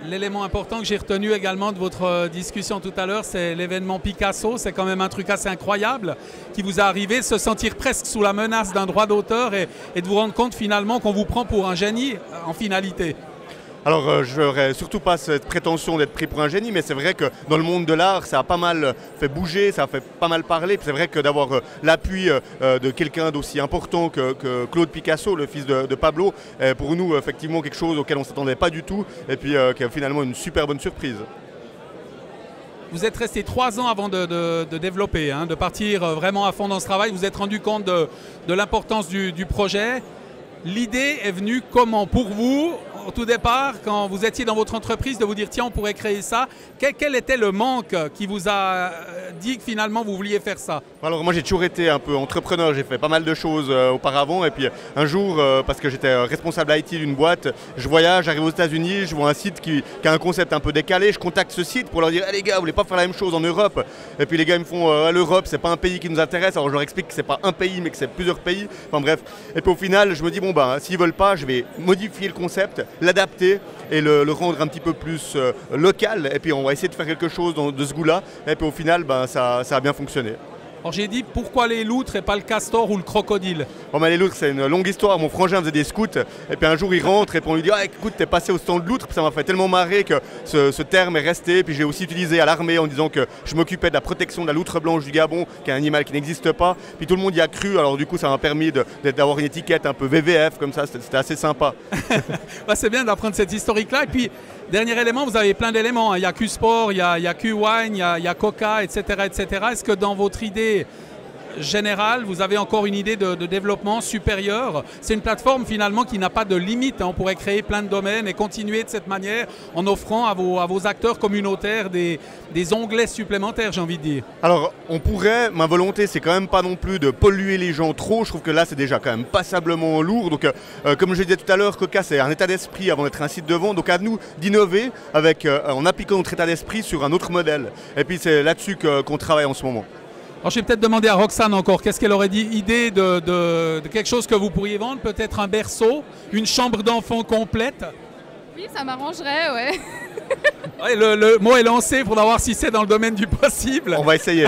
L'élément important que j'ai retenu également de votre discussion tout à l'heure, c'est l'événement Picasso. C'est quand même un truc assez incroyable qui vous est arrivé, se sentir presque sous la menace d'un droit d'auteur et de vous rendre compte finalement qu'on vous prend pour un génie en finalité. Alors je n'aurais surtout pas cette prétention d'être pris pour un génie, mais c'est vrai que dans le monde de l'art, ça a pas mal fait bouger, ça a fait pas mal parler. C'est vrai que d'avoir l'appui de quelqu'un d'aussi important que Claude Picasso, le fils de Pablo, est pour nous effectivement quelque chose auquel on ne s'attendait pas du tout et puis qui est finalement une super bonne surprise. Vous êtes resté 3 ans avant de développer, de partir vraiment à fond dans ce travail. Vous vous êtes rendu compte de l'importance du projet. L'idée est venue comment pour vous, au tout départ, quand vous étiez dans votre entreprise, de vous dire tiens, on pourrait créer ça? Quel était le manque qui vous a dit que finalement vous vouliez faire ça? Alors moi j'ai toujours été un peu entrepreneur, j'ai fait pas mal de choses auparavant et puis un jour, parce que j'étais responsable IT d'une boîte, je voyage, j'arrive aux États-Unis, je vois un site qui a un concept un peu décalé, je contacte ce site pour leur dire hey, les gars, vous voulez pas faire la même chose en Europe? Et puis les gars ils me font l'Europe c'est pas un pays qui nous intéresse, alors je leur explique que c'est pas un pays mais que c'est plusieurs pays, enfin bref. Et puis au final je me dis bon ben s'ils veulent pas, je vais modifier le concept, l'adapter et le rendre un petit peu plus local et puis on va essayer de faire quelque chose de ce goût-là et puis au final ben, ça a bien fonctionné. Alors j'ai dit pourquoi les loutres et pas le castor ou le crocodile? Bon, ben, les loutres c'est une longue histoire, mon frangin faisait des scouts et puis un jour il rentre et puis on lui dit ah, écoute t'es passé au stand de loutre, ça m'a fait tellement marrer que ce terme est resté, puis j'ai aussi utilisé à l'armée en disant que je m'occupais de la protection de la loutre blanche du Gabon qui est un animal qui n'existe pas, puis tout le monde y a cru, alors du coup ça m'a permis d'avoir une étiquette un peu VVF comme ça, c'était assez sympa. Ouais, c'est bien d'apprendre cette historique là et puis dernier élément, vous avez plein d'éléments, il y a Q-Sport, il y a Q-Wine, il y a Coca, etc. Est-ce que dans votre idée générale, vous avez encore une idée de développement supérieur? C'est une plateforme finalement qui n'a pas de limite, on pourrait créer plein de domaines et continuer de cette manière en offrant à vos acteurs communautaires des onglets supplémentaires, j'ai envie de dire. Alors on pourrait, ma volonté c'est quand même pas non plus de polluer les gens trop, je trouve que là c'est déjà quand même passablement lourd, donc comme je disais tout à l'heure, Coca c'est un état d'esprit avant d'être un site de vente, donc à nous d'innover en appliquant notre état d'esprit sur un autre modèle, et puis c'est là-dessus qu'on travaille en ce moment. Alors je vais peut-être demander à Roxane encore, qu'est-ce qu'elle aurait dit, idée de quelque chose que vous pourriez vendre, peut-être un berceau, une chambre d'enfant complète? Oui, ça m'arrangerait, ouais. Ouais, le mot est lancé pour voir si c'est dans le domaine du possible. On va essayer.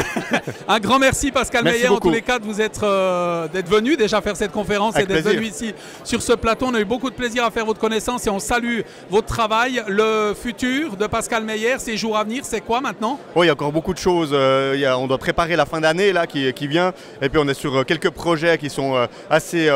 Un grand merci Pascal Meyer beaucoup. en tous les cas d'être venu déjà faire cette conférence et d'être venu ici sur ce plateau. On a eu beaucoup de plaisir à faire votre connaissance et on salue votre travail. Le futur de Pascal Meyer, ces jours à venir, c'est quoi maintenant? Oui, il y a encore beaucoup de choses. On doit préparer la fin d'année là qui vient et puis on est sur quelques projets qui sont assez,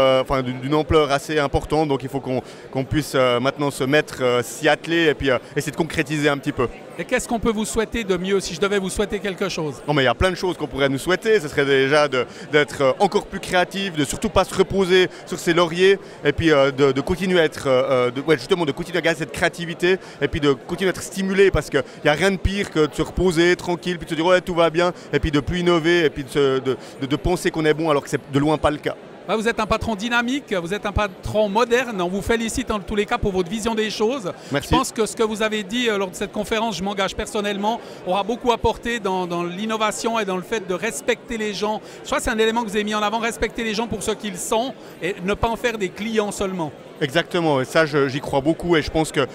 d'une ampleur assez importante, donc il faut qu'on puisse maintenant se mettre, s'y atteler et puis essayer de concrétiser un petit peu. Et qu'est-ce qu'on peut vous souhaiter de mieux si je devais vous souhaiter quelque chose? Non mais il y a plein de choses qu'on pourrait nous souhaiter, ce serait déjà d'être encore plus créatif, de surtout pas se reposer sur ses lauriers et puis de continuer à être, justement de continuer à garder cette créativité et puis de continuer à être stimulé parce qu'il n'y a rien de pire que de se reposer tranquille puis de se dire ouais tout va bien et puis de plus innover et puis de penser qu'on est bon alors que c'est de loin pas le cas. Vous êtes un patron dynamique, vous êtes un patron moderne, on vous félicite en tous les cas pour votre vision des choses. Merci. Je pense que ce que vous avez dit lors de cette conférence, je m'engage personnellement, aura beaucoup apporté dans l'innovation et dans le fait de respecter les gens. Je crois que c'est un élément que vous avez mis en avant, respecter les gens pour ce qu'ils sont et ne pas en faire des clients seulement. Exactement, et ça j'y crois beaucoup et je pense que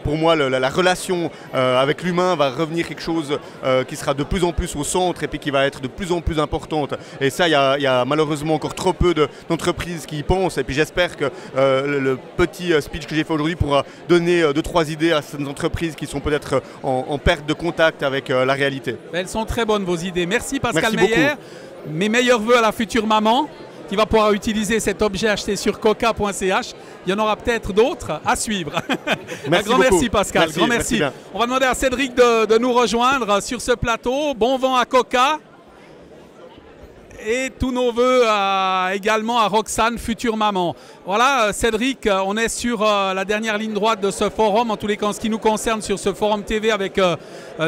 pour moi la relation avec l'humain va revenir quelque chose qui sera de plus en plus au centre et puis qui va être de plus en plus importante. Et ça il y a malheureusement encore trop peu d'entreprises qui y pensent et puis j'espère que le petit speech que j'ai fait aujourd'hui pourra donner 2-3 idées à certaines entreprises qui sont peut-être en perte de contact avec la réalité. Elles sont très bonnes vos idées. Merci Pascal Meyer. Beaucoup. Mes meilleurs voeux à la future maman qui va pouvoir utiliser cet objet acheté sur coca.ch. Il y en aura peut-être d'autres à suivre. Merci un grand beaucoup. merci Pascal, merci, grand merci. Merci. On va demander à Cédric de nous rejoindre sur ce plateau. Bon vent à Coca. Et tous nos voeux également à Roxane, future maman. Voilà Cédric, on est sur la dernière ligne droite de ce forum, en tous les cas en ce qui nous concerne sur ce forum TV avec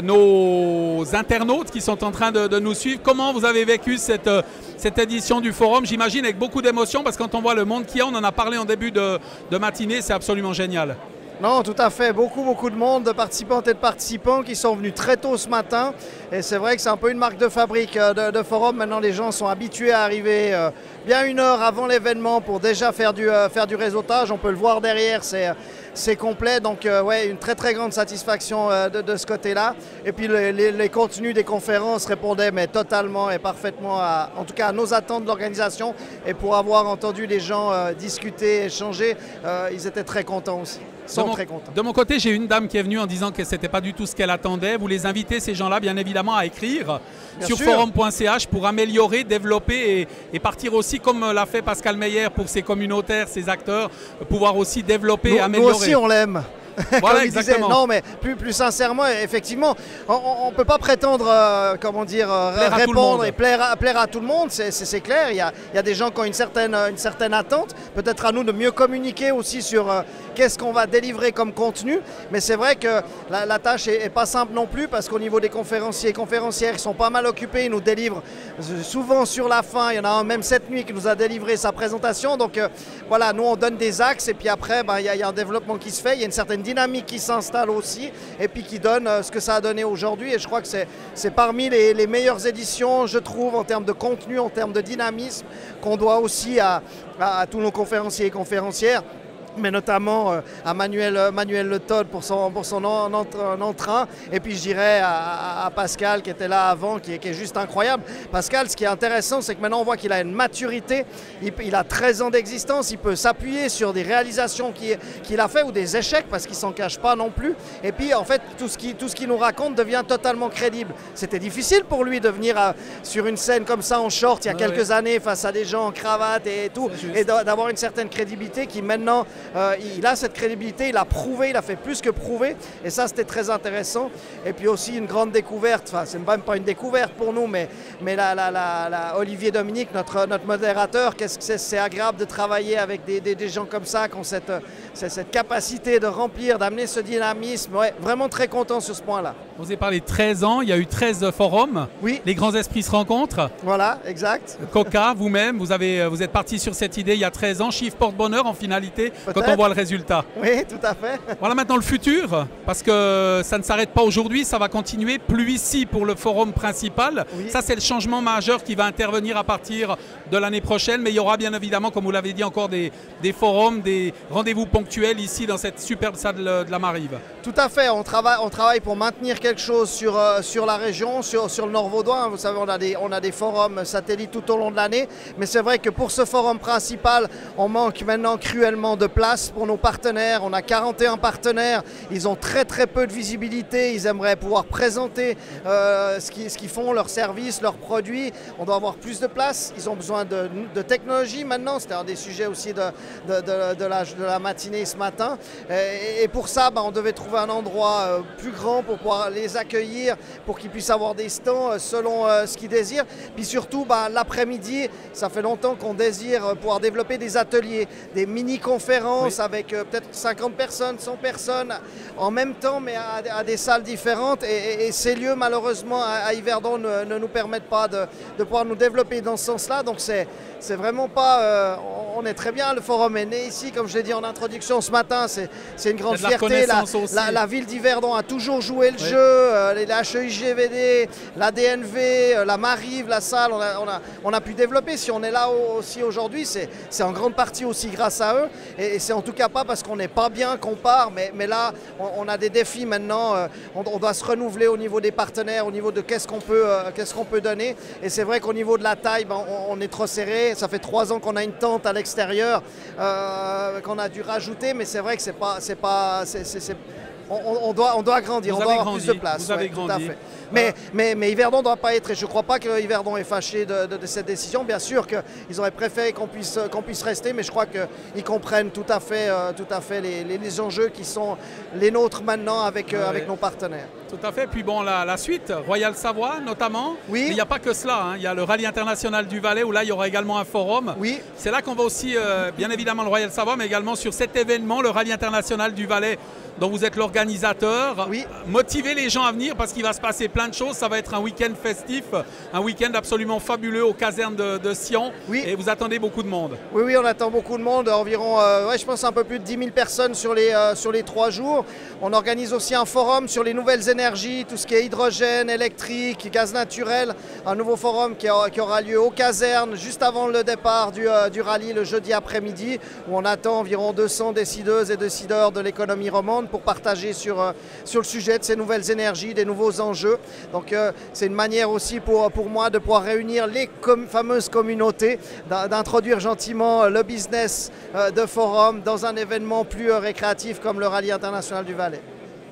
nos internautes qui sont en train de nous suivre. Comment vous avez vécu cette édition du forum? J'imagine avec beaucoup d'émotion parce que quand on voit le monde qu'il y a, on en a parlé en début de matinée, c'est absolument génial. Non, tout à fait. Beaucoup de monde, de participantes et de participants qui sont venus très tôt ce matin. Et c'est vrai que c'est un peu une marque de fabrique de forum. Maintenant, les gens sont habitués à arriver bien 1 heure avant l'événement pour déjà faire du réseautage. On peut le voir derrière, c'est complet. Donc, ouais, une très grande satisfaction de ce côté-là. Et puis, les contenus des conférences répondaient mais totalement et parfaitement en tout cas à nos attentes de l'organisation. Et pour avoir entendu les gens discuter, échanger, ils étaient très contents aussi. De mon côté, j'ai une dame qui est venue en disant que ce n'était pas du tout ce qu'elle attendait. Vous les invitez, ces gens-là, bien évidemment, à écrire sur forum.ch pour améliorer, développer et partir aussi, comme l'a fait Pascal Meyer pour ses communautaires, ses acteurs, pouvoir aussi développer et améliorer. Nous aussi, on l'aime. Voilà, il disait. exactement. Non, mais plus sincèrement, effectivement, on ne peut pas prétendre comment dire, Plaire à tout le répondre monde. et plaire à tout le monde, c'est clair. Il y a des gens qui ont une certaine attente. Peut-être à nous de mieux communiquer aussi sur qu'est-ce qu'on va délivrer comme contenu. Mais c'est vrai que la tâche n'est pas simple non plus, parce qu'au niveau des conférenciers et conférencières, ils sont pas mal occupés. Ils nous délivrent souvent sur la fin. Il y en a un même cette nuit qui nous a délivré sa présentation. Donc voilà, nous on donne des axes et puis après il y a un développement qui se fait. Il y a une certaine dynamique qui s'installe aussi et puis qui donne ce que ça a donné aujourd'hui. Et je crois que c'est parmi les meilleures éditions, je trouve, en termes de contenu, en termes de dynamisme, qu'on doit aussi à tous nos conférenciers et conférencières, mais notamment à Manuel Le Todd pour son entrain, et puis je dirais à Pascal qui était là avant, qui est juste incroyable. Pascal, ce qui est intéressant, c'est que maintenant on voit qu'il a une maturité, il a 13 ans d'existence, il peut s'appuyer sur des réalisations qu'il a fait ou des échecs, parce qu'il s'en cache pas non plus, et puis en fait tout ce qu'il nous raconte devient totalement crédible. C'était difficile pour lui de venir sur une scène comme ça en short il y a quelques années face à des gens en cravate et tout, et d'avoir une certaine crédibilité qui maintenant il a cette crédibilité, il a prouvé, il a fait plus que prouver, et ça c'était très intéressant. Et puis aussi une grande découverte, enfin c'est même pas une découverte pour nous, mais Olivier Dominique, notre modérateur, c'est agréable de travailler avec des gens comme ça qui ont cette capacité de remplir, d'amener ce dynamisme. Ouais, vraiment très content sur ce point-là. Vous avez parlé de 13 ans, il y a eu 13 forums, oui. Les grands esprits se rencontrent. Voilà, exact. Coca, vous-même, vous êtes parti sur cette idée il y a 13 ans, chiffre porte-bonheur en finalité, quand on voit le résultat. Oui, tout à fait. Voilà maintenant le futur, parce que ça ne s'arrête pas aujourd'hui, ça va continuer, plus ici pour le forum principal. Oui. Ça c'est le changement majeur qui va intervenir à partir de l'année prochaine, mais il y aura bien évidemment, comme vous l'avez dit, encore des forums, des rendez-vous ponctuels ici dans cette superbe salle de la Marive. Tout à fait, on travaille pour maintenir quelque chose sur la région, sur le Nord Vaudois. Vous savez, on a des forums satellites tout au long de l'année, mais c'est vrai que pour ce forum principal, on manque maintenant cruellement de place pour nos partenaires. On a 41 partenaires, ils ont très peu de visibilité, ils aimeraient pouvoir présenter ce qu'ils font, leurs services, leurs produits. On doit avoir plus de place, ils ont besoin de technologie maintenant, c'était un des sujets aussi de la matinée ce matin. Et pour ça, on devait trouver un endroit plus grand pour pouvoir les accueillir, pour qu'ils puissent avoir des stands selon ce qu'ils désirent. Puis surtout, l'après-midi, ça fait longtemps qu'on désire pouvoir développer des ateliers, des mini-conférences avec peut-être 50 personnes, 100 personnes en même temps, mais à des salles différentes. Et ces lieux, malheureusement, à Yverdon ne nous permettent pas de pouvoir nous développer dans ce sens-là. Donc c'est vraiment pas... on est très bien, le forum est né ici, comme je l'ai dit en introduction ce matin, c'est une grande fierté. La ville d'Yverdon a toujours joué le jeu, les HEIGVD, la DNV, la Marive, la salle, on a pu développer. Si on est là aussi aujourd'hui, c'est en grande partie aussi grâce à eux, et c'est en tout cas pas parce qu'on n'est pas bien qu'on part, mais là on a des défis maintenant, on doit se renouveler au niveau des partenaires, au niveau de qu'est-ce qu'on peut donner, et c'est vrai qu'au niveau de la taille, on est trop serré. Ça fait 3 ans qu'on a une tente à l'extérieur qu'on a dû rajouter, mais c'est vrai que on doit agrandir, on doit avoir plus de place. Vous avez grandi. Tout à fait. Mais Yverdon ne doit pas être, et je ne crois pas que Yverdon est fâché de cette décision. Bien sûr qu'ils auraient préféré qu'on puisse rester, mais je crois qu'ils comprennent tout à fait les enjeux qui sont les nôtres maintenant avec nos partenaires. Tout à fait. Puis bon, la suite, Royal Savoie notamment. Oui. Mais il n'y a pas que cela. Il y a le Rallye international du Valais où là, il y aura également un forum. Oui. C'est là qu'on va aussi, bien évidemment, le Royal Savoie, mais également sur cet événement, le Rallye international du Valais, dont vous êtes l'organisateur. Oui. Motivez les gens à venir parce qu'il va se passer plein de choses. Ça va être un week-end festif, un week-end absolument fabuleux aux casernes de Sion. Oui. Et vous attendez beaucoup de monde. Oui, on attend beaucoup de monde. Environ, je pense un peu plus de 10 000 personnes sur les 3 jours. On organise aussi un forum sur les nouvelles énergies, tout ce qui est hydrogène, électrique, gaz naturel. Un nouveau forum qui aura lieu aux casernes juste avant le départ du rallye le jeudi après-midi, où on attend environ 200 décideuses et décideurs de l'économie romande pour partager sur le sujet de ces nouvelles énergies, des nouveaux enjeux. Donc c'est une manière aussi pour moi de pouvoir réunir les fameuses communautés, d'introduire gentiment le business de forum dans un événement plus récréatif comme le Rallye international du Valais.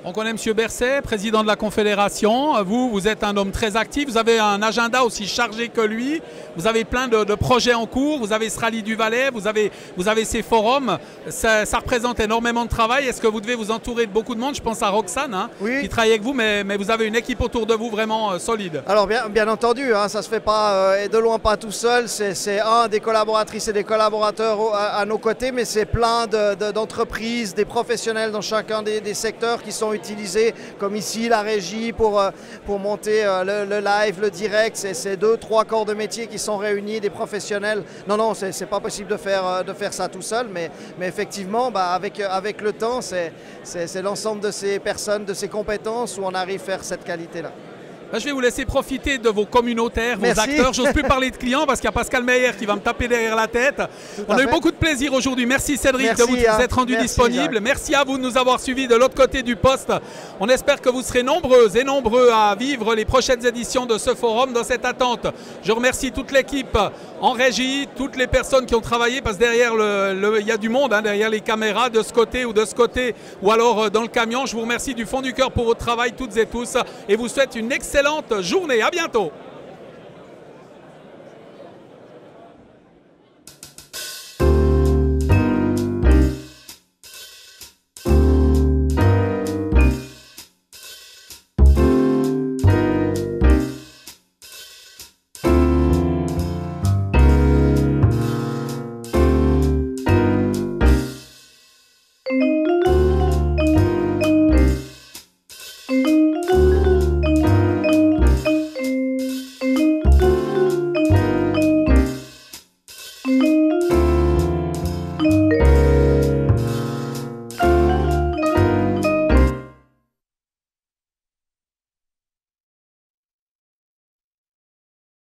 On connaît M. Berset, président de la Confédération. Vous êtes un homme très actif. Vous avez un agenda aussi chargé que lui. Vous avez plein de projets en cours. Vous avez ce rallye du Valais. Vous avez ces forums. Ça représente énormément de travail. Est-ce que vous devez vous entourer de beaucoup de monde? Je pense à Roxane, qui travaille avec vous, mais vous avez une équipe autour de vous vraiment solide. Alors bien entendu, ça ne se fait pas et de loin pas tout seul. C'est des collaboratrices et des collaborateurs à nos côtés, mais c'est plein d'entreprises, des professionnels dans chacun des secteurs qui sont utilisés, comme ici la régie pour monter le live, le direct. C'est 2-3 corps de métier qui sont réunis, des professionnels. Non, c'est pas possible de faire ça tout seul, mais effectivement, avec le temps, c'est l'ensemble de ces personnes, de ces compétences où on arrive à faire cette qualité-là. Je vais vous laisser profiter de vos communautaires, vos Merci. acteurs. J'ose plus parler de clients parce qu'il y a Pascal Meyer qui va me taper derrière la tête. On a eu beaucoup de plaisir aujourd'hui. Merci Cédric de vous être rendu disponible. Jacques. Merci à vous de nous avoir suivis de l'autre côté du poste. On espère que vous serez nombreuses et nombreux à vivre les prochaines éditions de ce forum dans cette attente. Je remercie toute l'équipe en régie, toutes les personnes qui ont travaillé parce que derrière il y a du monde, derrière les caméras de ce côté ou de ce côté ou alors dans le camion. Je vous remercie du fond du cœur pour votre travail toutes et tous et vous souhaite une excellente journée. À bientôt.